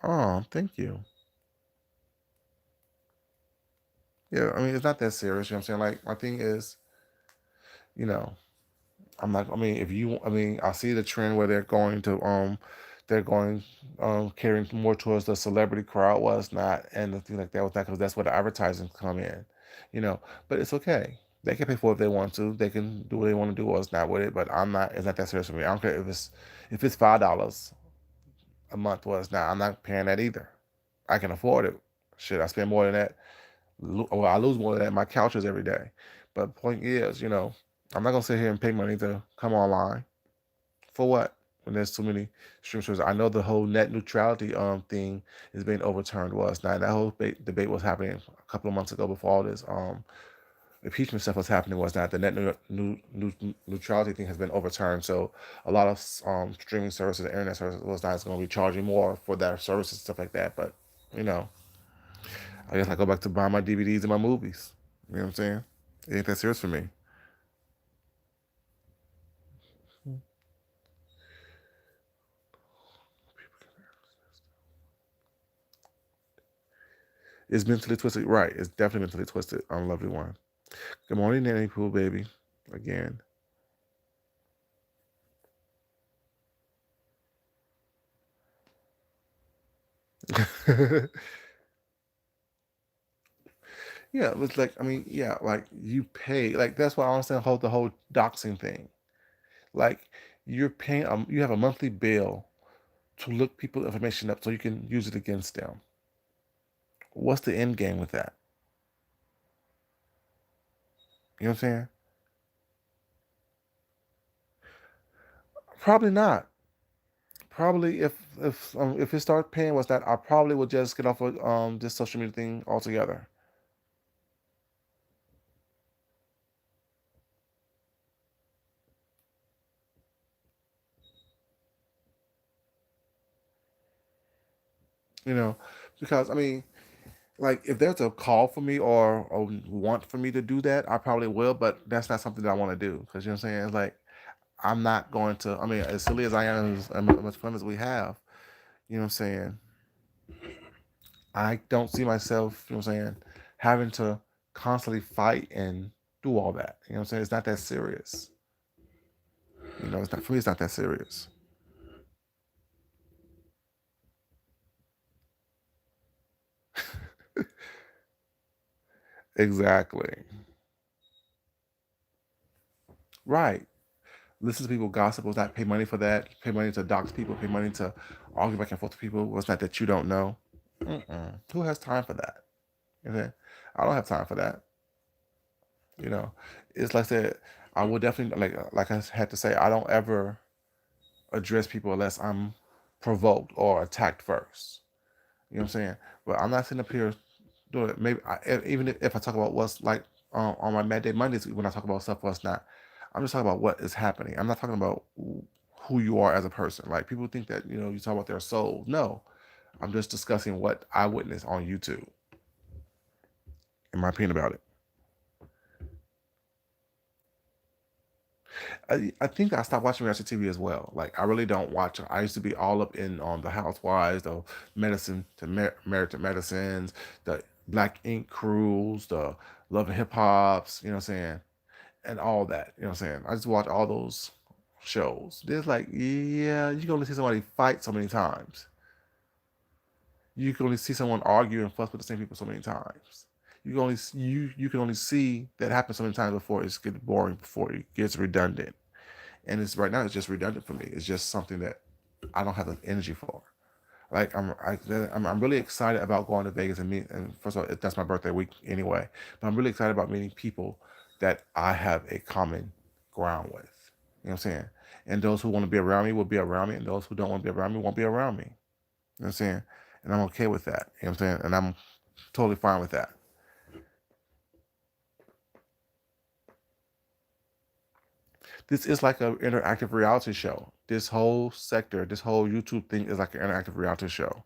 Oh, thank you. Yeah, I mean, it's not that serious. You know what I'm saying? Like, my thing is, you know, I'm not. I mean, if you, I mean, I see the trend where they're going, carrying more towards the celebrity crowd was not, and the thing like that was not because that's where the advertising come in, you know. But it's okay. They can pay for it if they want to. They can do what they want to do, or it's not with it. But I'm not. It's not that serious for me. I don't care if it's $5 a month. Well, it's not. I'm not paying that either. I can afford it. Shit, I spend more than that. Well, I lose more than that in my couches every day. But the point is, I'm not gonna sit here and pay money to come online for what? When there's too many stream services. I know the whole net neutrality thing is being overturned. Was not that whole debate was happening a couple of months ago before all this impeachment stuff was happening. Was not the neutrality thing has been overturned. So a lot of streaming services, internet services, was not going to be charging more for their services and stuff like that. But you know, I guess I go back to buying my DVDs and my movies. You know what I'm saying? It ain't that serious for me. It's mentally twisted. Right. It's definitely mentally twisted. Lovely one. Good morning, Nanny Pool baby. Again. Yeah, it was like I mean, yeah, like you pay like that's why I understand the whole doxing thing. Like you're paying you have a monthly bill to look people information up so you can use it against them. What's the end game with that? You know what I'm saying? Probably not. Probably if it starts paying what's that, I probably would just get off of this social media thing altogether. You know, because I mean, like if there's a call for me or a want for me to do that, I probably will, but that's not something that I want to do. Because you know what I'm saying? It's like I'm not going to. I mean, as silly as I am, as much fun as we have, you know what I'm saying? I don't see myself, you know what I'm saying, having to constantly fight and do all that. You know what I'm saying? It's not that serious. It's not for me. It's not that serious. Exactly. Right. Listen to people gossip. Was not pay money for that. Pay money to dox people. Pay money to argue back and forth with people. Was not that you don't know. Mm-mm. Who has time for that? Okay, I don't have time for that. You know, it's like I said. I would definitely like I had to say. I don't ever address people unless I'm provoked or attacked first. You know what I'm saying? But I'm not sitting up here doing it. Maybe even if I talk about what's like on my Mad Day Mondays when I talk about stuff, what's not. I'm just talking about what is happening. I'm not talking about who you are as a person. Like people think that you talk about their soul. No, I'm just discussing what I witnessed on YouTube. In my opinion about it. I think I stopped watching reality TV as well. Like I really don't watch. I used to be all up in on the Housewives, the medicine to Married to Medicines, the Black Ink Crews, the Love and Hip Hops. You know what I'm saying? And all that. You know what I'm saying? I just watch all those shows. There's like, yeah, you can only see somebody fight so many times. You can only see someone argue and fuss with the same people so many times. You can only see that happen so many times before it's get boring, before it gets redundant. And it's right now it's just redundant for me. It's just something that I don't have the energy for. Like I'm really excited about going to Vegas and meet. And first of all, that's my birthday week anyway. But I'm really excited about meeting people that I have a common ground with. You know what I'm saying? And those who want to be around me will be around me, and those who don't want to be around me won't be around me. You know what I'm saying? And I'm okay with that. You know what I'm saying? And I'm totally fine with that. This is like an interactive reality show. This whole sector, this whole YouTube thing is like an interactive reality show.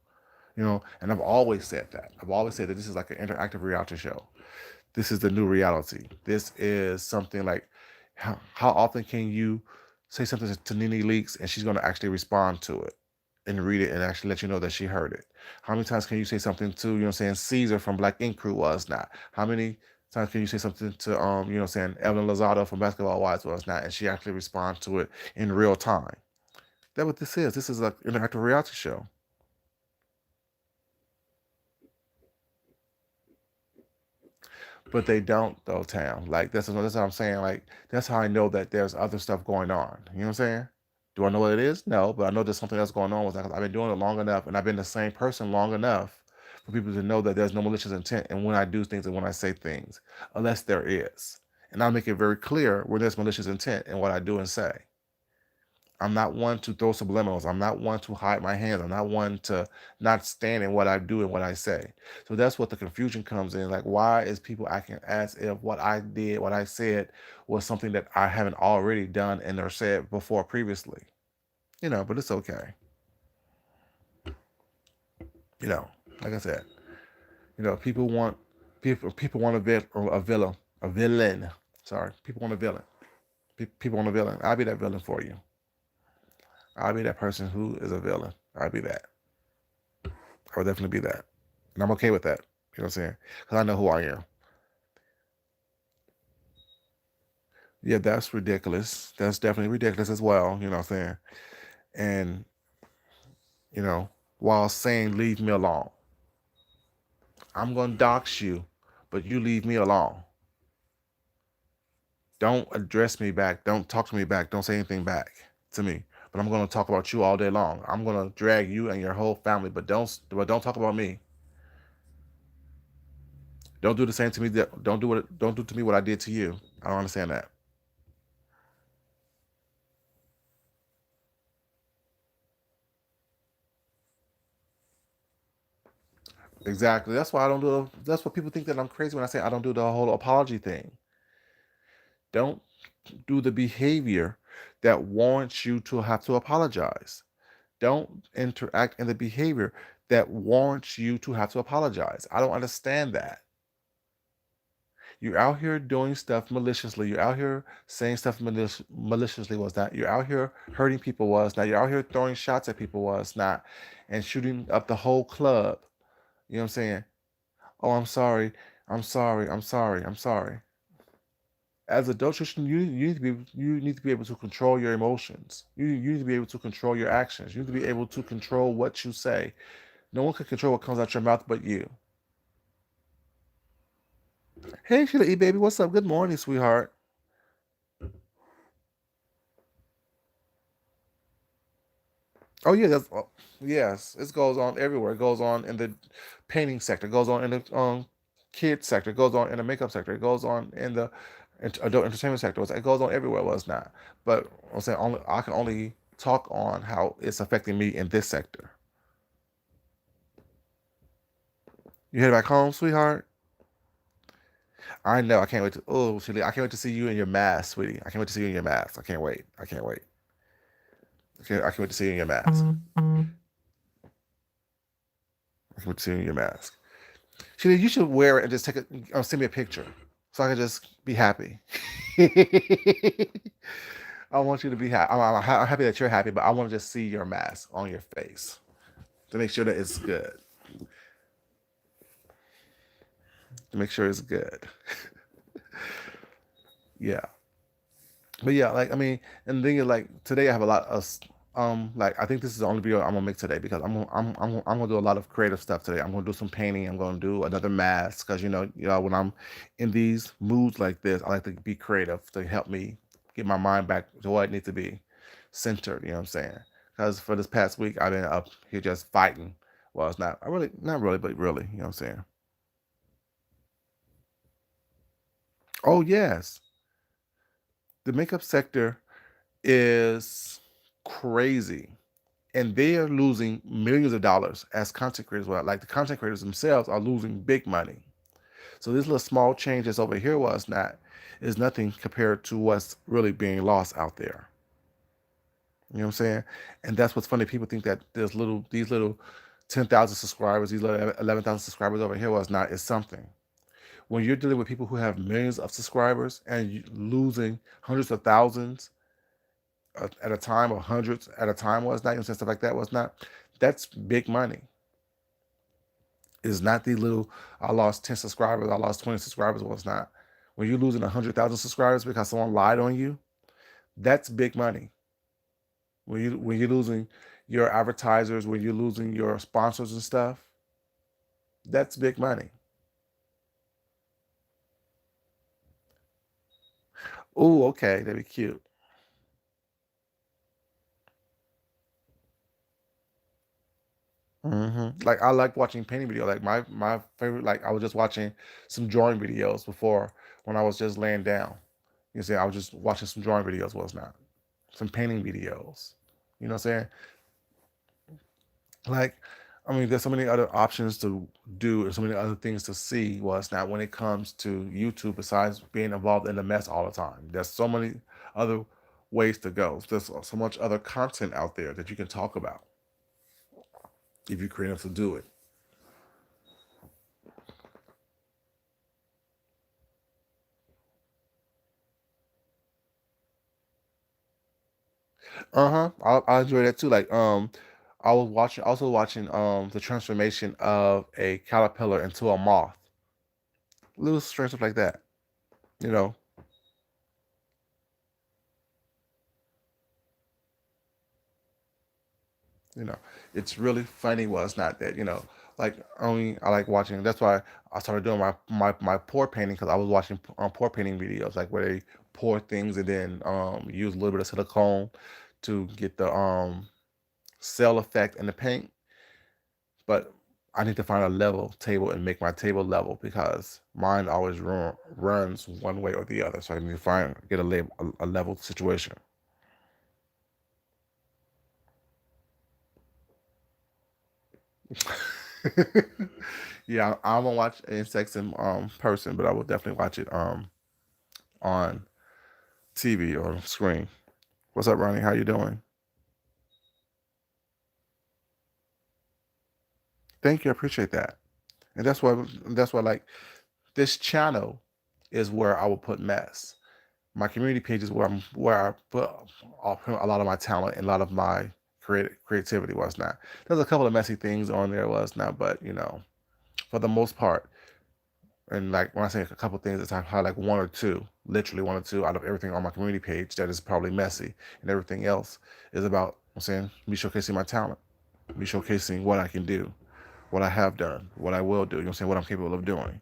And I've always said that. I've always said that this is like an interactive reality show. This is the new reality. This is something like how often can you say something to Nene Leaks and she's going to actually respond to it? and read it and actually let you know that she heard it? How many times can you say something to, Caesar from Black Ink Crew was not? How many times can you say something to, Evelyn Lozado from Basketball Wives was not? And she actually responds to it in real time. That's what this is. This is an interactive reality show. But they don't though, Tam. Like that's what I'm saying. Like that's how I know that there's other stuff going on. You know what I'm saying? Do I know what it is? No, but I know there's something else going on with that 'cause I've been doing it long enough, and I've been the same person long enough for people to know that there's no malicious intent and when I do things and when I say things, unless there is. And I'll make it very clear when there's malicious intent in what I do and say. I'm not one to throw subliminals. I'm not one to hide my hands. I'm not one to not stand in what I do and what I say. So that's what the confusion comes in. Like, why is people acting as if what I did, what I said, was something that I haven't already done and or said before previously? But it's okay. You know, like I said, people want people want a villain, a villain. Sorry, people want a villain. People want a villain. I'll be that villain for you. I'll be that person who is a villain. I'll be that. I would definitely be that. And I'm okay with that. You know what I'm saying? Because I know who I am. Yeah, that's ridiculous. That's definitely ridiculous as well. You know what I'm saying? And, you know, while saying, leave me alone, I'm going to dox you, but you leave me alone. Don't address me back. Don't talk to me back. Don't say anything back to me. But I'm going to talk about you all day long. I'm going to drag you and your whole family, but don't talk about me. Don't do the same to me. Don't do to me what I did to you. I don't understand that. Exactly. That's why I don't do. That's what people think that I'm crazy when I say I don't do the whole apology thing. Don't do the behavior that warrants you to have to apologize. Don't interact in the behavior that warrants you to have to apologize. I don't understand that. You're out here doing stuff maliciously. You're out here saying stuff maliciously was not. You're out here hurting people was not. You're out here throwing shots at people was not, and shooting up the whole club. You know what I'm saying? Oh, I'm sorry. I'm sorry. I'm sorry. I'm sorry. As adults, you need to be able to control your emotions. You need to be able to control your actions. You need to be able to control what you say. No one can control what comes out your mouth but you. Hey, Sheila E. Baby, what's up? Good morning, sweetheart. Oh yeah, yes. It goes on everywhere. It goes on in the painting sector. It goes on in the kid sector. It goes on in the makeup sector. It goes on in the adult entertainment sector. It goes on everywhere. Well, it's not. But I'm saying only I can only talk on how it's affecting me in this sector. You headed back home, sweetheart? I know. I can't wait to. Oh, Sheila, I can't wait to see you in your mask, sweetie. I can't wait to see you in your mask. I can't wait. I can't wait. I can't wait to see you in your mask. I can't wait to see you in your mask. Sheila, you should wear it and just send me a picture so I can just be happy. I want you to be happy. I'm happy that you're happy, but I want to just see your mask on your face to make sure that it's good. To make sure it's good. Yeah. But yeah, like I mean, and the thing is, like today I have a lot of like I think this is the only video I'm gonna make today because I'm gonna do a lot of creative stuff today. I'm gonna do some painting. I'm gonna do another mask because when I'm in these moods like this, I like to be creative to help me get my mind back to what it needs to be centered. You know what I'm saying? Because for this past week I've been up here just fighting. Well, it's not I really not really, but really, you know what I'm saying? Oh yes, the makeup sector is crazy. And they are losing millions of dollars as content creators. Well, like the content creators themselves are losing big money. So this little small change that's over here was not is nothing compared to what's really being lost out there. You know what I'm saying? And that's what's funny. People think that these little 10,000 subscribers, these little 11,000 subscribers over here was not is something. When you're dealing with people who have millions of subscribers and you losing hundreds of thousands at a time, or hundreds at a time, was not, you know, stuff like that, was not. That's big money. It's not the little, I lost 10 subscribers, I lost 20 subscribers, was not. When you're losing 100,000 subscribers because someone lied on you, that's big money. When you're losing your advertisers, when you're losing your sponsors and stuff, that's big money. Oh, okay, that'd be cute. Like, I like watching painting video. Like, my favorite. Like, I was just watching some drawing videos before, when I was just laying down. You see, I was just watching some drawing videos. Was not some painting videos. You know what I'm saying? Like, I mean, there's so many other options to do, and so many other things to see. Was not, when it comes to YouTube, besides being involved in the mess all the time. There's so many other ways to go. There's so much other content out there that you can talk about if you're creative to do it. Uh-huh. I enjoy that too. Like, I was watching the transformation of a caterpillar into a moth. Little strange stuff like that. You know, you know. It's really funny. Was not that, like, only I like watching. That's why I started doing my pour painting, because I was watching pour painting videos, like where they pour things and then use a little bit of silicone to get the cell effect in the paint. But I need to find a level table and make my table level, because mine always runs one way or the other. So I need to get a level situation. Yeah, I won't watch insects in person, but I will definitely watch it on TV or screen. What's up, Ronnie? How you doing? Thank you. I appreciate that. And that's why, like, this channel is where I will put mess. My community page is where I put a lot of my talent and a lot of my creativity. Was not. There's a couple of messy things on there, was not, but for the most part, and like when I say a couple of things, it's I like one or two, literally one or two out of everything on my community page that is probably messy, and everything else is about, I'm saying, me showcasing my talent, me showcasing what I can do, what I have done, what I will do. You know what I'm saying? What I'm capable of doing.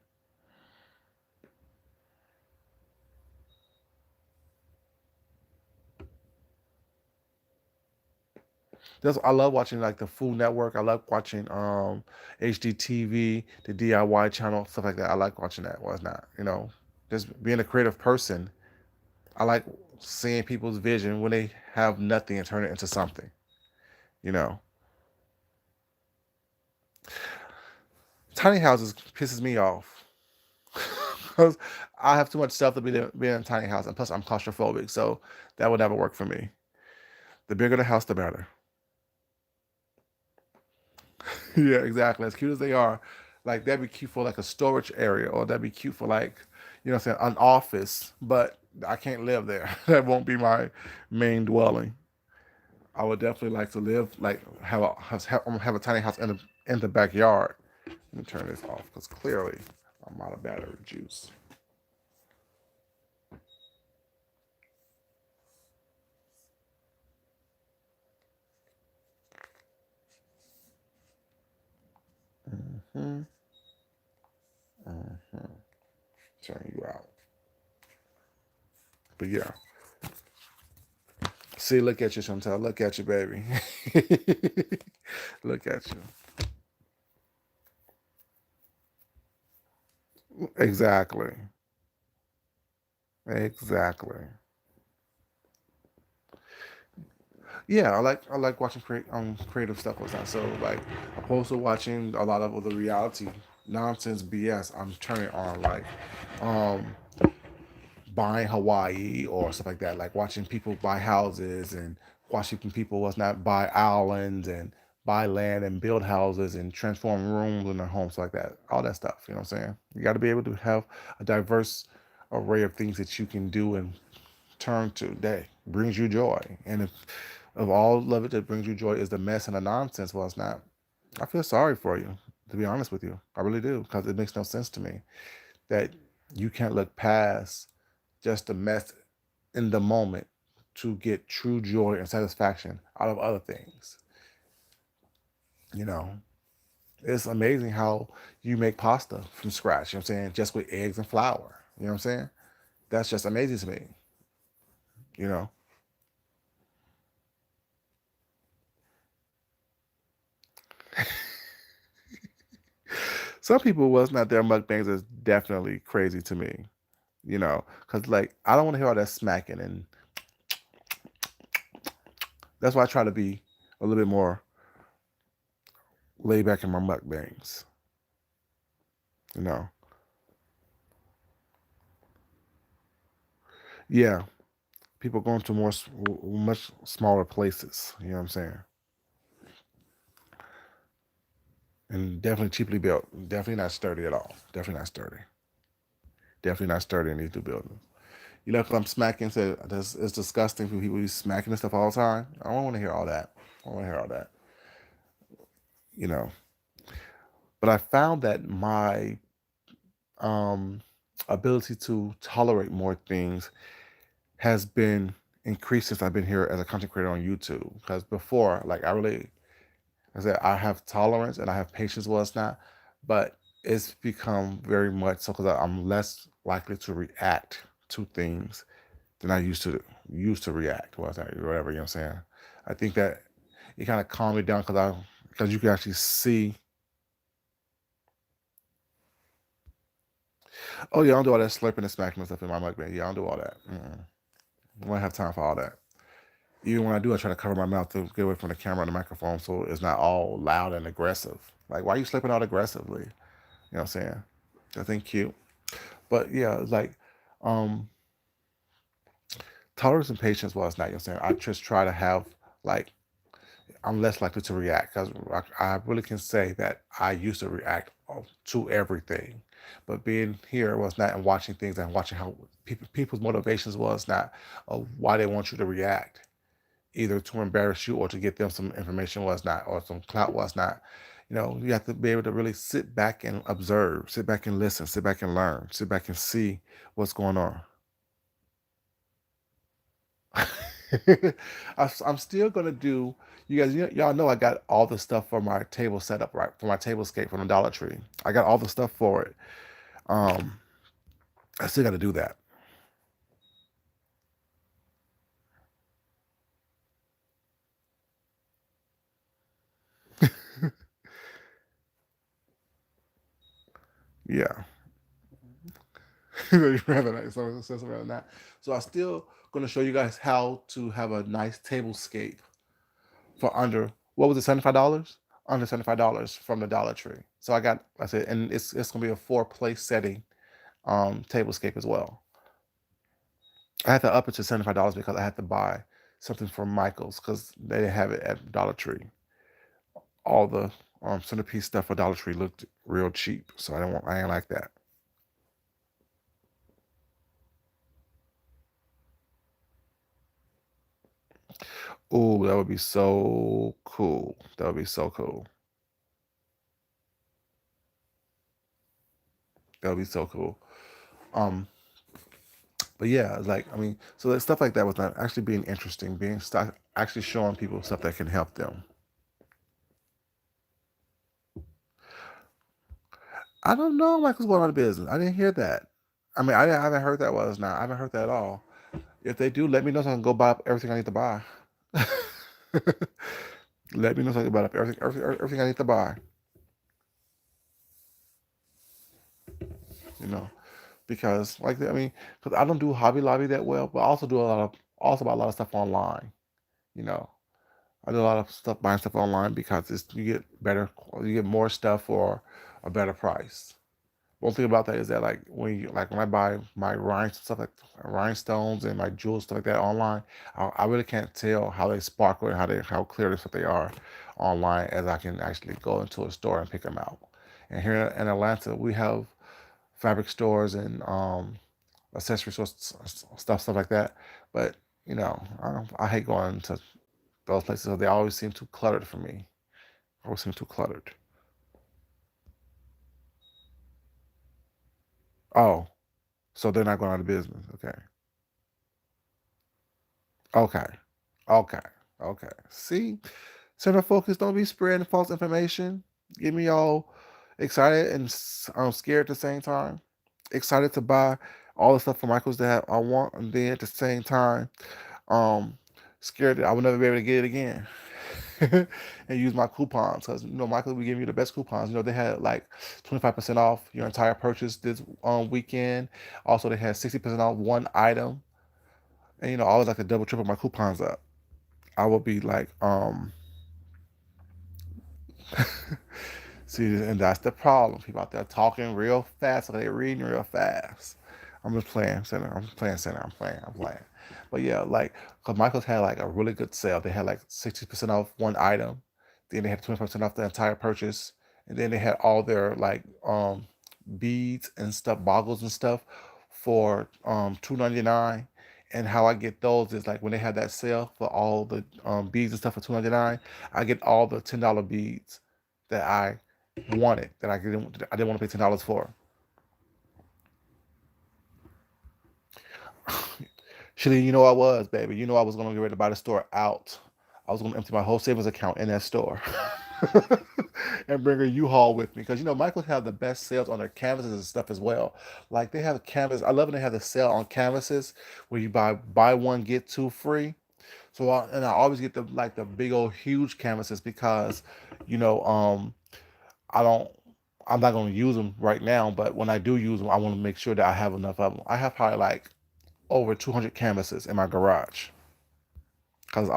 I love watching, like, the Food Network. I love watching HDTV, the DIY channel, stuff like that. I like watching that. Was not, just being a creative person. I like seeing people's vision when they have nothing and turn it into something. You know, tiny houses pisses me off because I have too much stuff to be in a tiny house, and plus I'm claustrophobic, so that would never work for me. The bigger the house, the better. Yeah, exactly. As cute as they are, like, that'd be cute for like a storage area, or that'd be cute for, like, what I'm saying, an office. But I can't live there. That won't be my main dwelling. I would definitely like to live, like, have a tiny house in the backyard. Let me turn this off because clearly I'm out of battery juice. Hmm. Hmm. Turn you out. But yeah, see, look at you, Chantel. Look at you, baby. Look at you. Exactly. Exactly. Yeah, I like watching creative stuff like that. So, like, opposed to watching a lot of the reality nonsense BS, I'm turning on, like, um buying Hawaii or stuff like that. Like, watching people buy houses, and watching people was not buy islands and buy land and build houses and transform rooms in their homes like that. All that stuff. You know what I'm saying? You got to be able to have a diverse array of things that you can do and turn to day. brings you joy. And if of all of it that brings you joy is the mess and the nonsense, well, it's not. I feel sorry for you, to be honest with you. I really do, because it makes no sense to me that you can't look past just the mess in the moment to get true joy and satisfaction out of other things. You know, it's amazing how you make pasta from scratch, you know what I'm saying, just with eggs and flour. You know what I'm saying? That's just amazing to me, you know. Some people was not their mukbangs is definitely crazy to me, because like I don't want to hear all that smacking, and that's why I try to be a little bit more laid back in my mukbangs, you know. Yeah, people going to much smaller places, you know what I'm saying, and definitely cheaply built, definitely not sturdy at all, definitely not sturdy in these new buildings. You know, because I'm smacking, so this it's disgusting for people be smacking and stuff all the time. I don't want to hear all that. I don't want to hear all that, you know. But I found that my um, ability to tolerate more things has been increased since I've been here as a content creator on YouTube. Because before, like I said, I have tolerance and I have patience, was not, but it's become very much so because I'm less likely to react to things than I used to react. Was that whatever, you know what I'm saying? I think that it kind of calmed me down because you can actually see. Oh yeah, I don't do all that slurping and smacking and stuff in my mukbang. Yeah, I don't do all that. Mm-mm. I don't have time for all that. Even when I do, I try to cover my mouth to get away from the camera and the microphone so it's not all loud and aggressive. Like, why are you slipping out aggressively? You know what I'm saying? I think cute. But yeah, it's like um tolerance and patience was not, you know what I'm saying? I just try to have like I'm less likely to react because I really can say that I used to react to everything, but being here was not and watching things and watching how people's motivations was not why they want you to react, either to embarrass you or to get them some information was not or some clout was not. You have to be able to really sit back and observe, sit back and listen, sit back and learn, sit back and see what's going on. I'm still gonna do. You guys, y'all know I got all the stuff for my table set up, right, for my table scape from the Dollar Tree. I got all the stuff for it. Um, I still got to do that. Yeah, rather nice. Rather not. So I still gonna show you guys how to have a nice table scape for under what was it, $75? Under $75 from the Dollar Tree. So I said, and it's gonna be a four-place setting tablescape as well. I had to up it to $75 because I had to buy something from Michaels because they didn't have it at Dollar Tree. All the centerpiece stuff for Dollar Tree looked real cheap, so I ain't like that. Oh, that would be so cool. That would be so cool. That would be so cool. Um, but yeah, like I mean, so that stuff like that was not actually being interesting, actually showing people stuff that can help them. I don't know Michael's going out of business. I didn't hear that. I mean, I haven't heard that was not. I haven't heard that at all. If they do, let me know so I can go buy up everything I need to buy. Let me know so I can buy up everything I need to buy. You know, because like I mean, because I don't do Hobby Lobby that well, but I also do also buy a lot of stuff online. You know, I do a lot of stuff buying stuff online because you get you get more stuff for a better price. One thing about that is that when I buy my rhinestones and my jewels stuff like that online, I really can't tell how they sparkle and how clear this what they are online as I can actually go into a store and pick them out. And here in Atlanta, we have fabric stores and accessory stores, stuff like that. But I hate going to those places 'cause they always seem too cluttered for me. Always seem too cluttered. Oh, so they're not going out of business. Okay. Okay. Okay. Okay. See? Center focus, don't be spreading false information. Get me all excited and scared at the same time. Excited to buy all the stuff from Michaels that I want, and then at the same time, um, scared that I will never be able to get it again. And use my coupons because Michael will give you the best coupons. They had like 25% off your entire purchase this weekend. Also, they had 60% off one item, and I always like to double triple my coupons up. I will be like, see, and that's the problem. People out there talking real fast, so they reading real fast. I'm just playing center. I'm playing center. I'm playing. But yeah, like, cause Michaels had like a really good sale. They had like 60% off one item, then they had 25% off the entire purchase, and then they had all their like beads and stuff, boggles and stuff for $2.99. And how I get those is like when they have that sale for all the beads and stuff for $2.99, I get all the $10 beads that I wanted that I didn't want to pay $10 for. Shitty, I was, baby. I was gonna get ready to buy the store out. I was gonna empty my whole savings account in that store. And bring a U-Haul with me. Because Michaels have the best sales on their canvases and stuff as well. Like they have a canvas. I love when they have the sale on canvases where you buy one, get two free. So I always get the big old huge canvases because, you know, I don't. I'm not going to use them right now, but when I do use them, I want to make sure that I have enough of them. I have probably like over 200 canvases in my garage because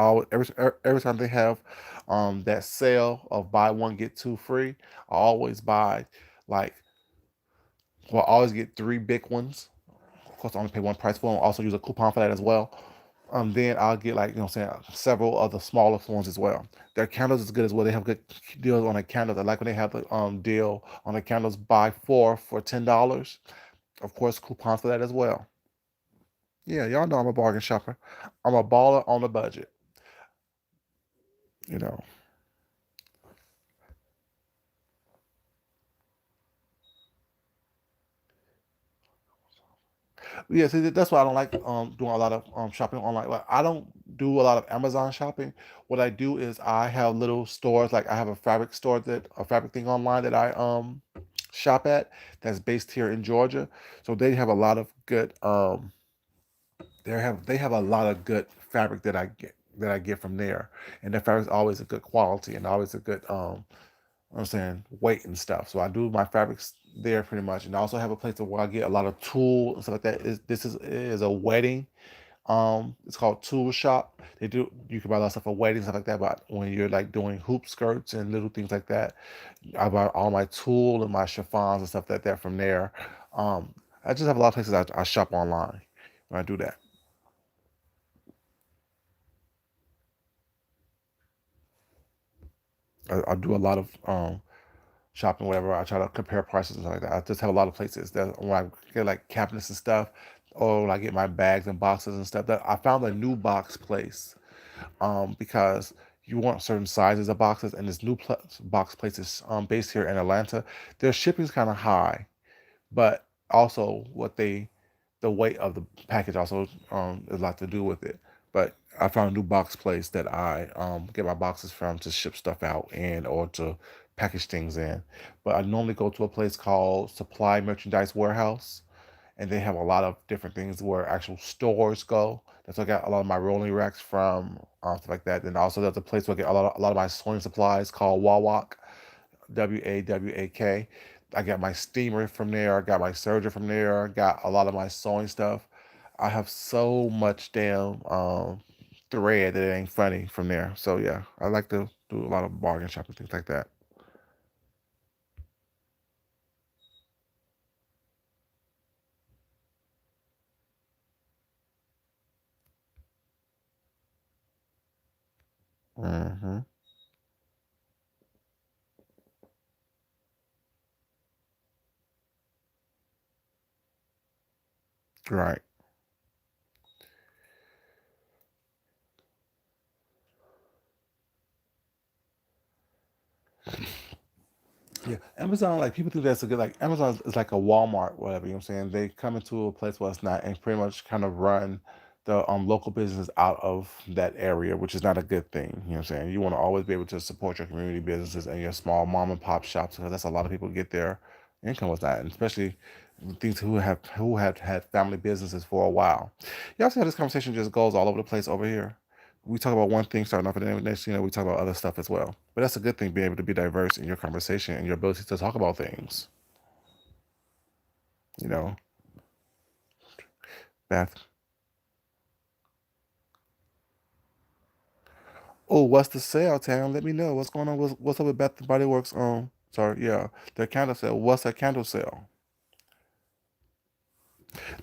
every time they have that sale of buy one get two free, I always buy like I always get three big ones. Of course, I only pay one price for them. I also use a coupon for that as well. Then I'll get like several of the smaller ones as well. Their candles is good as well. They have good deals on the candles. I like when they have the deal on the candles buy four for $10. Of course, coupons for that as well. Yeah, y'all know I'm a bargain shopper. I'm a baller on a budget. You know. Yeah, see, that's why I don't like doing a lot of shopping online. Like I don't do a lot of Amazon shopping. What I do is I have little stores, like I have a fabric store a fabric thing online that I shop at that's based here in Georgia. So they have a lot of good they have a lot of good fabric that I get from there. And the fabric's always a good quality and always a good I'm saying weight and stuff. So I do my fabrics there pretty much, and I also have a place where I get a lot of tool and stuff like that. This is a wedding. It's called Tool Shop. You can buy a lot of stuff for weddings stuff like that. But when you're like doing hoop skirts and little things like that, I buy all my tool and my chiffons and stuff like that from there. I just have a lot of places I shop online when I do that. I do a lot of shopping, whatever. I try to compare prices and stuff like that. I just have a lot of places that when I get like cabinets and stuff, or when I get my bags and boxes and stuff. That I found a new box place, because you want certain sizes of boxes, and this box place is based here in Atlanta. Their shipping's kind of high, but also the weight of the package also is a lot to do with it. But I found a new box place that I get my boxes from to ship stuff out and or to package things in. But I normally go to a place called Supply Merchandise Warehouse, and they have a lot of different things where actual stores go. That's where I got a lot of my rolling racks from, stuff like that. And also there's a place where I get a lot of my sewing supplies called Wawak, WAWAK. I got my steamer from there. I got my serger from there. I got a lot of my sewing stuff. I have so much damn thread that it ain't funny from there. So yeah, I like to do a lot of bargain shopping, things like that. Hmm. Right. Amazon, like people think that's a good like Amazon is like a Walmart, whatever, you know what I'm saying? They come into a place where it's not and pretty much kind of run the local business out of that area, which is not a good thing. You know what I'm saying? You want to always be able to support your community businesses and your small mom and pop shops because that's a lot of people get their income with that, and especially things who have had family businesses for a while. You also how this conversation just goes all over the place over here. We talk about one thing starting off, and then next, we talk about other stuff as well. But that's a good thing, being able to be diverse in your conversation and your ability to talk about things. You know, Beth. Oh, what's the sale, Tam? Let me know what's going on. What's up with Bath and Body Works? Sorry, yeah, their candle sale. What's a candle sale?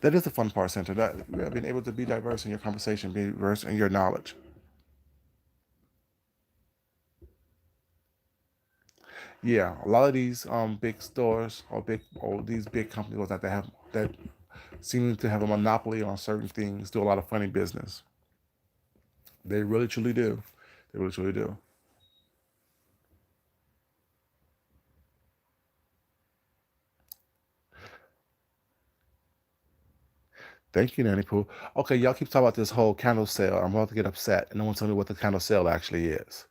That is the fun part, Center. That yeah, being able to be diverse in your conversation, be diverse in your knowledge. Yeah, a lot of these big stores or these big companies that seem to have a monopoly on certain things do a lot of funny business. They really truly do. They really truly do. Thank you, Nanny Pooh. Okay, y'all keep talking about this whole candle sale. I'm about to get upset, and no one told me what the candle sale actually is.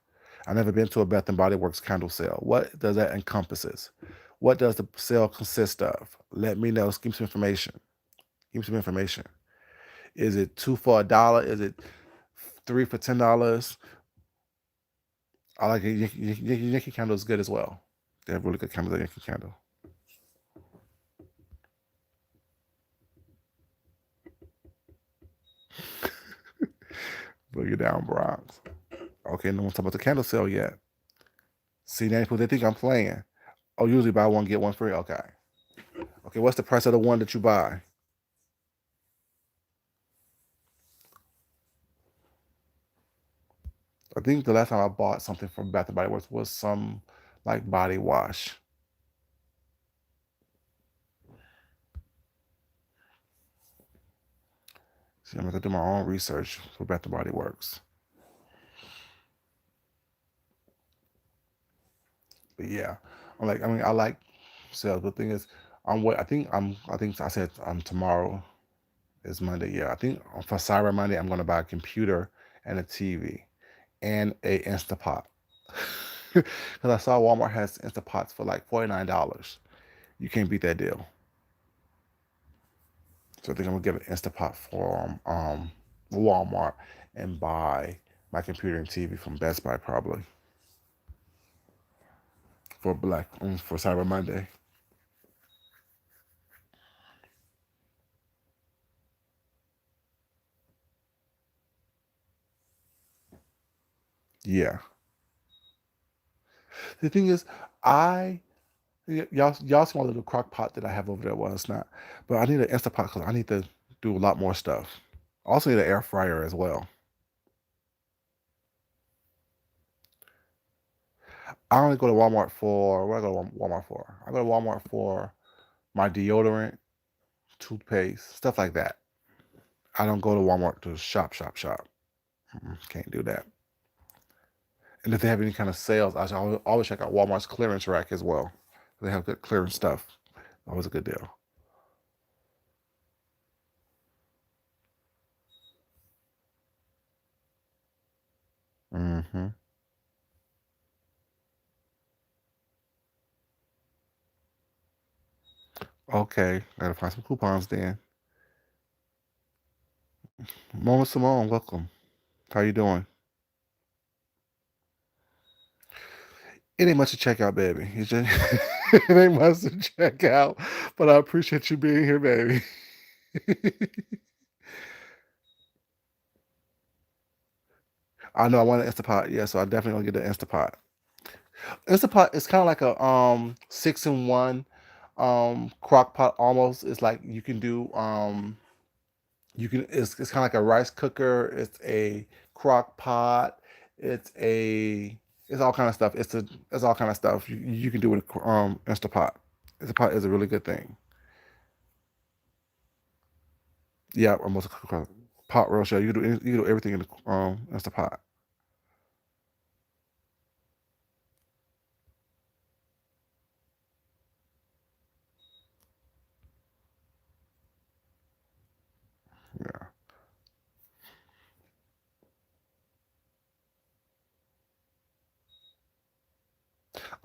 I've never been to a Bath and Body Works candle sale. What does that encompasses? What does the sale consist of? Let me know. Give me some information. Give me some information. Is it two for $1? Is it three for $10? I like it. Yankee Candle is good as well. They have really good candles at Yankee Candle. Boogie down Bronx. Okay, no one's talking about the candle sale yet. See, now people they think I'm playing. Oh, usually buy one get one free. Okay. Okay, what's the price of the one that you buy? I think the last time I bought something from Bath and Body Works was some like body wash. See, I'm gonna do my own research for Bath and Body Works. But yeah, I like sales. But the thing is, I think I said tomorrow is Monday. Yeah, I think for Cyber Monday I'm gonna buy a computer and a TV and a Instapot. Because I saw Walmart has Instapots for like $49. You can't beat that deal. So I think I'm gonna get an Instapot from Walmart and buy my computer and TV from Best Buy probably for Cyber Monday. Yeah. The thing is, I y'all see my little crock pot that I have over there. Well, it's not, but I need an Instapot because I need to do a lot more stuff. I also need an air fryer as well. I only go to Walmart for what I go to Walmart for. I go to Walmart for my deodorant, toothpaste, stuff like that. I don't go to Walmart to shop. Can't do that. And if they have any kind of sales, I should always check out Walmart's clearance rack as well. They have good clearance stuff. Always a good deal. Hmm. Okay, gotta find some coupons then. Mama Simone, welcome. How you doing? It ain't much to check out, baby. It's just it ain't much to check out, but I appreciate you being here, baby. I know I want an Instapot, yeah, so I definitely gonna get an Instapot. Instapot is kind of like a 6-in-1 crock pot almost. It's like you can do it's kind of like a rice cooker, it's a crock pot, it's a it's all kind of stuff. It's all kind of stuff you can do with a Instapot. Instapot is a really good thing. Yeah, almost a pot roast. Yeah, you can do everything in the Instapot. Yeah.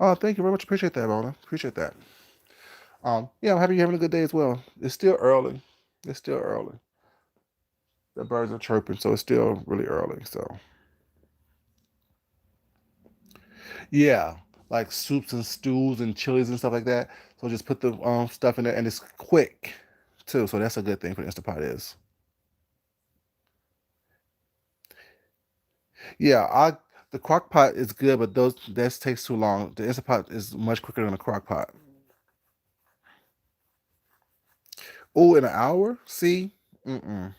Oh, thank you very much. Appreciate that, Mona. Appreciate that. Yeah, I'm happy you're having a good day as well. It's still early. It's still early. The birds are chirping, so it's still really early. So yeah, like soups and stews and chilies and stuff like that. So just put the stuff in there, and it's quick too. So that's a good thing for Instapot is. Yeah, I the crock pot is good, but those that takes too long. The Instapot is much quicker than a crock pot. Oh, in an hour? See? Mm-mm.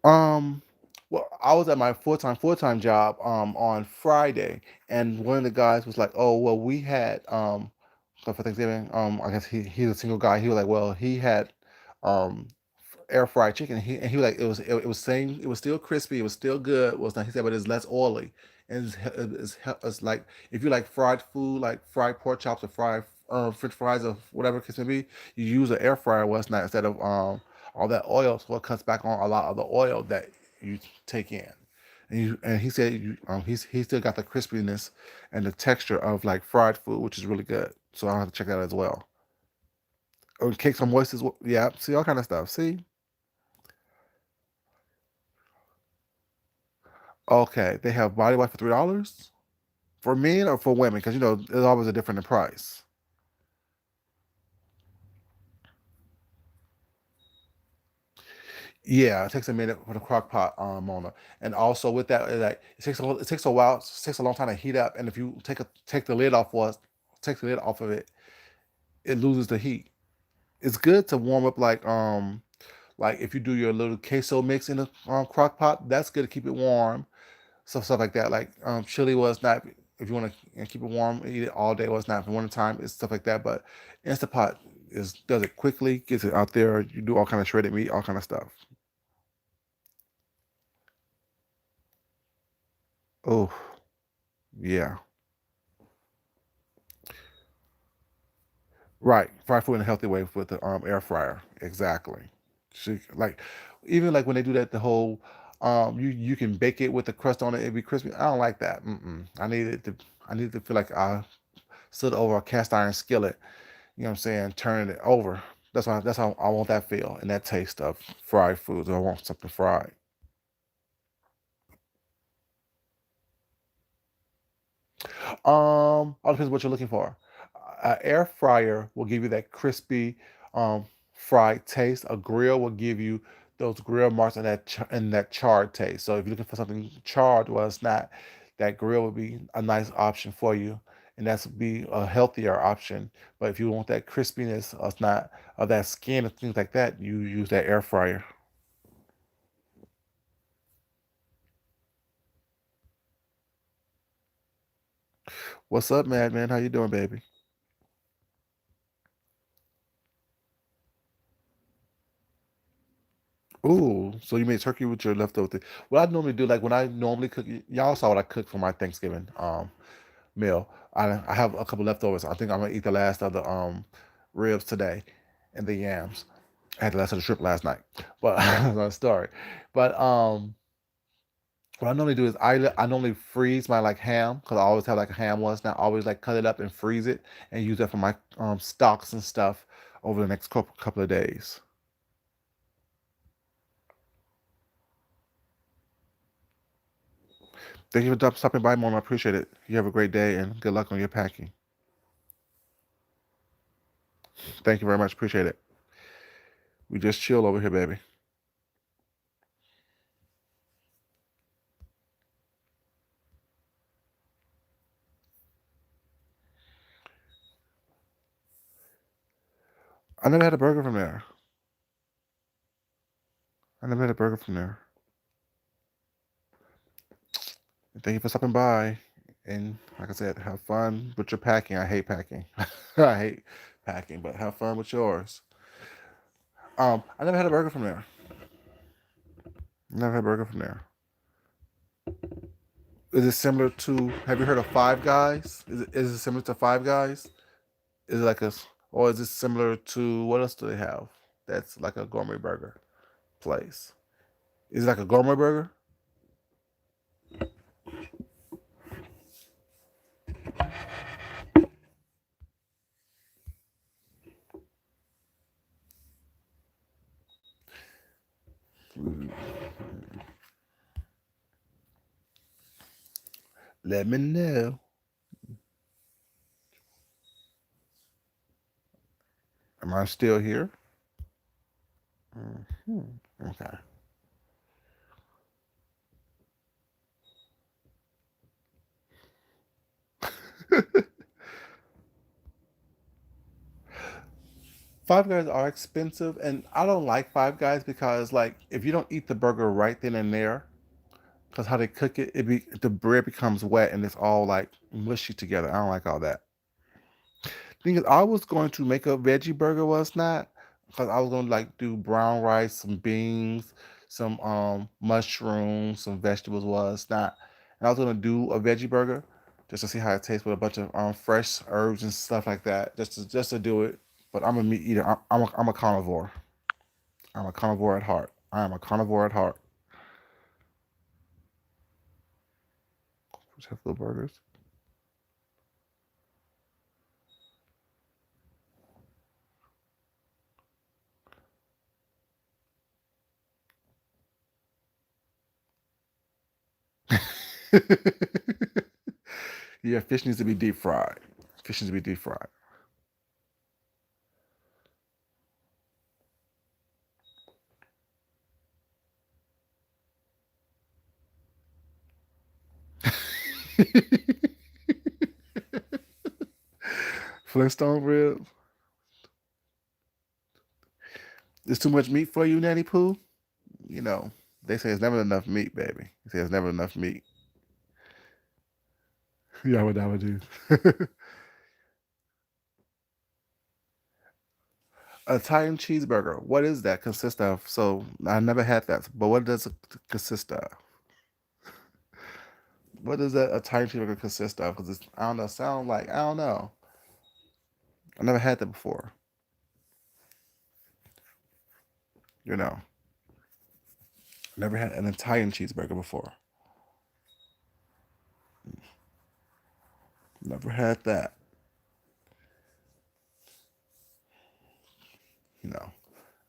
Um, well, I was at my full time job on Friday, and one of the guys was like, "Oh, well, we had so for Thanksgiving, I guess he's a single guy. He was like, well, he had um air fried chicken. And he was like, it was saying it was still crispy, it was still good. Was not he said, but it's less oily, and it's like if you like fried food, like fried pork chops or fried French fries or whatever it can be, you use an air fryer. What's not instead of all that oil, so it cuts back on a lot of the oil that you take in. And he said he still got the crispiness and the texture of like fried food, which is really good. So I'll have to check that out as well. Oh, cakes on moist as well. Yeah, see all kind of stuff. See, okay, they have body white for $3 for men or for women, because there's always a different price. Yeah, it takes a minute for the crock pot, Mona, and also with that, like it takes a while, it takes a long time to heat up, and if you take the lid off was take the lid off of it, it loses the heat. It's good to warm up like if you do your little queso mix in the crock pot, that's good to keep it warm. Stuff like that. Like chili was not if you want to keep it warm, eat it all day. Was not for one time. It's stuff like that. But Instapot does it quickly, gets it out there. You do all kind of shredded meat, all kind of stuff. Oh yeah, right. Fry food in a healthy way with the air fryer. Exactly. Like even like when they do that, the whole you can bake it with the crust on it. It'd be crispy. I don't like that. Mm-mm. I need it to feel like I stood over a cast iron skillet. You know what I'm saying? Turning it over. That's how I want that feel and that taste of fried foods. I want something fried. All depends what you're looking for. An air fryer will give you that crispy, fried taste. A grill will give you those grill marks and that charred taste. So if you're looking for something charred, well, it's not. That grill would be a nice option for you, and that's would be a healthier option. But if you want that crispiness, it's not of that skin and things like that, you use that air fryer. What's up, Madman? How you doing, baby? Ooh, so you made turkey with your leftover thing. What I normally do, like when I normally cook, y'all saw what I cooked for my Thanksgiving meal. I have a couple leftovers. I think I'm gonna eat the last of the ribs today and the yams. I had the last of the shrimp last night, but that's another story. But what I normally do is I normally freeze my like ham because I always have like a ham once now. I always like cut it up and freeze it and use that for my stocks and stuff over the next couple of days. Thank you for stopping by, Mom. I appreciate it. You have a great day and good luck on your packing. Thank you very much. Appreciate it. We just chill over here, baby. I never had a burger from there. I never had a burger from there. Thank you for stopping by. And like I said, have fun with your packing. I hate packing. I hate packing, but have fun with yours. I never had a burger from there. Never had a burger from there. Is it similar to? Have you heard of Five Guys? Is it similar to Five Guys? Is it like a? Or is it similar to what else do they have? That's like a gourmet burger place. Is it like a gourmet burger? Mm, let me know. Am I still here? Mhm. Okay. Five Guys are expensive, and I don't like Five Guys because, like, if you don't eat the burger right then and there, because how they cook it, the bread becomes wet and it's all like mushy together. I don't like all that. Thing is, I was going to make a veggie burger, was not, because I was gonna like do brown rice, some beans, some mushrooms, some vegetables, was not, and I was gonna do a veggie burger just to see how it tastes with a bunch of fresh herbs and stuff like that, just to do it. But I'm a meat eater. I'm a carnivore. I'm a carnivore at heart. I am a carnivore at heart. Just have little burgers. Yeah, fish needs to be deep fried. Fish needs to be deep fried. Flintstone ribs. It's too much meat for you, Nanny Pooh. You know, they say it's never enough meat, baby. They say it's never enough meat. Yeah, what I would do. Italian cheeseburger. What is that consist of? So I never had that, but what does it consist of? What does that Italian cheeseburger consist of? Because it's, I don't know. Sound like, I don't know. I never had that before. You know, never had an Italian cheeseburger before. Never had that. You know,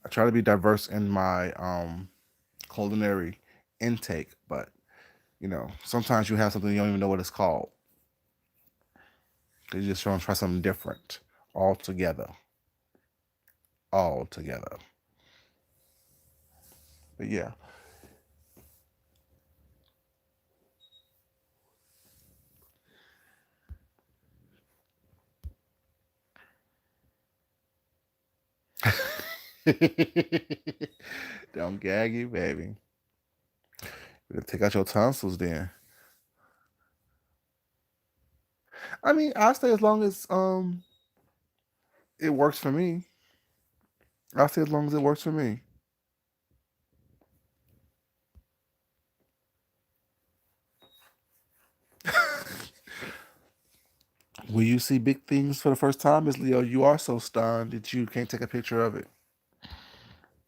I try to be diverse in my culinary intake, but sometimes you have something you don't even know what it's called. You just trying to try something different altogether, altogether. But yeah, don't gag you, baby. You better take out your tonsils then. I mean, I stay as long as it works for me. I stay as long as it works for me. When you see big things for the first time, Miss Leo, you are so stunned that you can't take a picture of it.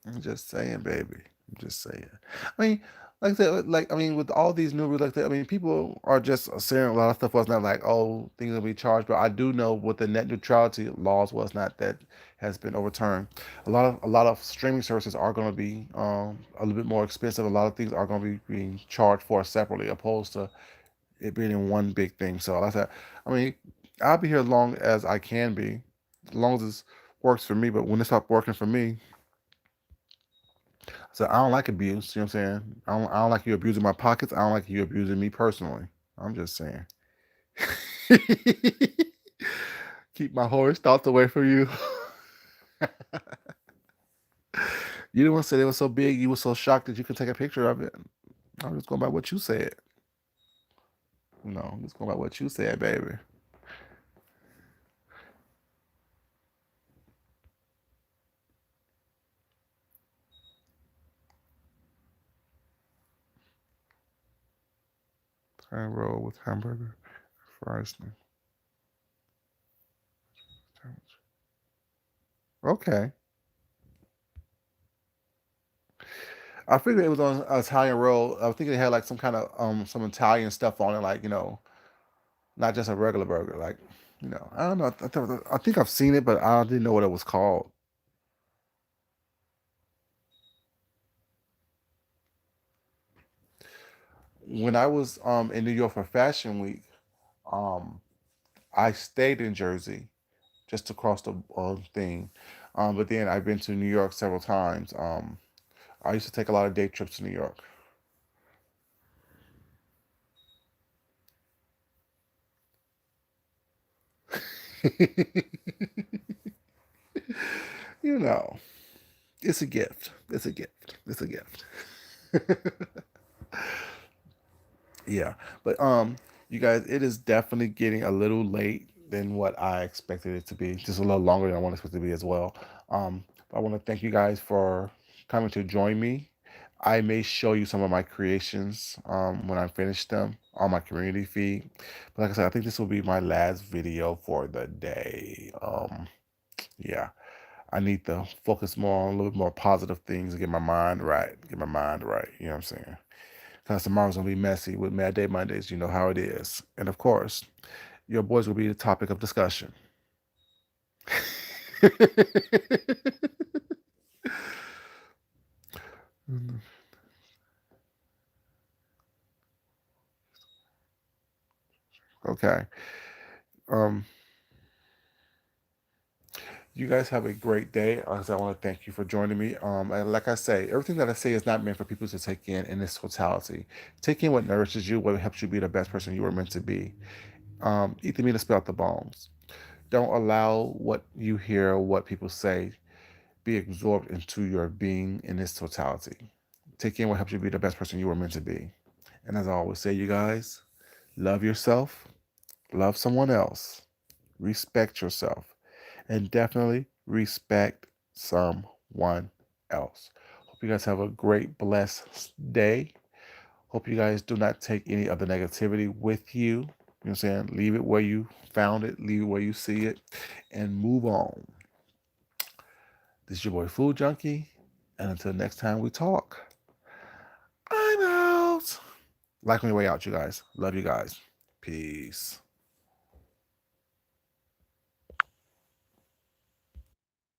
I'm just saying, baby. I'm just saying. I mean, like I said, like I mean, with all these new rules, like that, I mean, people are just saying a lot of stuff was not like, oh, things will be charged. But I do know what the net neutrality laws was not that has been overturned. A lot of streaming services are going to be a little bit more expensive. A lot of things are going to be being charged for separately, opposed to it being in one big thing. So like I said, I mean, I'll be here as long as I can be, as long as it works for me. But when it stops working for me, so I don't like abuse. You know what I'm saying? I don't like you abusing my pockets. I don't like you abusing me personally. I'm just saying. Keep my horse thoughts away from you. You didn't want to say it was so big. You were so shocked that you could take a picture of it. I'm just going by what you said. No, I'm just going by what you said, baby. Thai roll with hamburger, fries, and sandwich. Okay. I figured it was on a Italian roll. I think they had like some kind of some Italian stuff on it, like not just a regular burger. Like I don't know. I think I've seen it, but I didn't know what it was called. When I was in New York for Fashion Week, um, I stayed in Jersey just across the thing. But then I've been to New York several times. I used to take a lot of day trips to New York. you know, it's a gift. It's a gift. It's a gift. Yeah, but you guys, it is definitely getting a little late than what I expected it to be. Just a little longer than I wanted it to be as well. I want to thank you guys for coming to join me. I may show you some of my creations when I finish them on my community feed. But like I said, I think this will be my last video for the day. Yeah, I need to focus more on a little bit more positive things and get my mind right. Get my mind right. You know what I'm saying? Because tomorrow's gonna be messy with Mad Day Mondays. You know how it is. And of course, your boys will be the topic of discussion. Okay. Um, you guys have a great day. Like I want to thank you for joining me. And like I say, everything that I say is not meant for people to take in its totality. Take in what nourishes you, what helps you be the best person you were meant to be. Eat the meat and spit out the bones. Don't allow what you hear, what people say, be absorbed into your being in its totality. Take in what helps you be the best person you were meant to be. And as I always say, you guys, love yourself, love someone else, respect yourself, and definitely respect someone else. Hope you guys have a great, blessed day. Hope you guys do not take any of the negativity with you. You know what I'm saying? Leave it where you found it, leave it where you see it, and move on. This is your boy Food Junkie. And until next time we talk, I'm out. Like on your way out, you guys. Love you guys. Peace.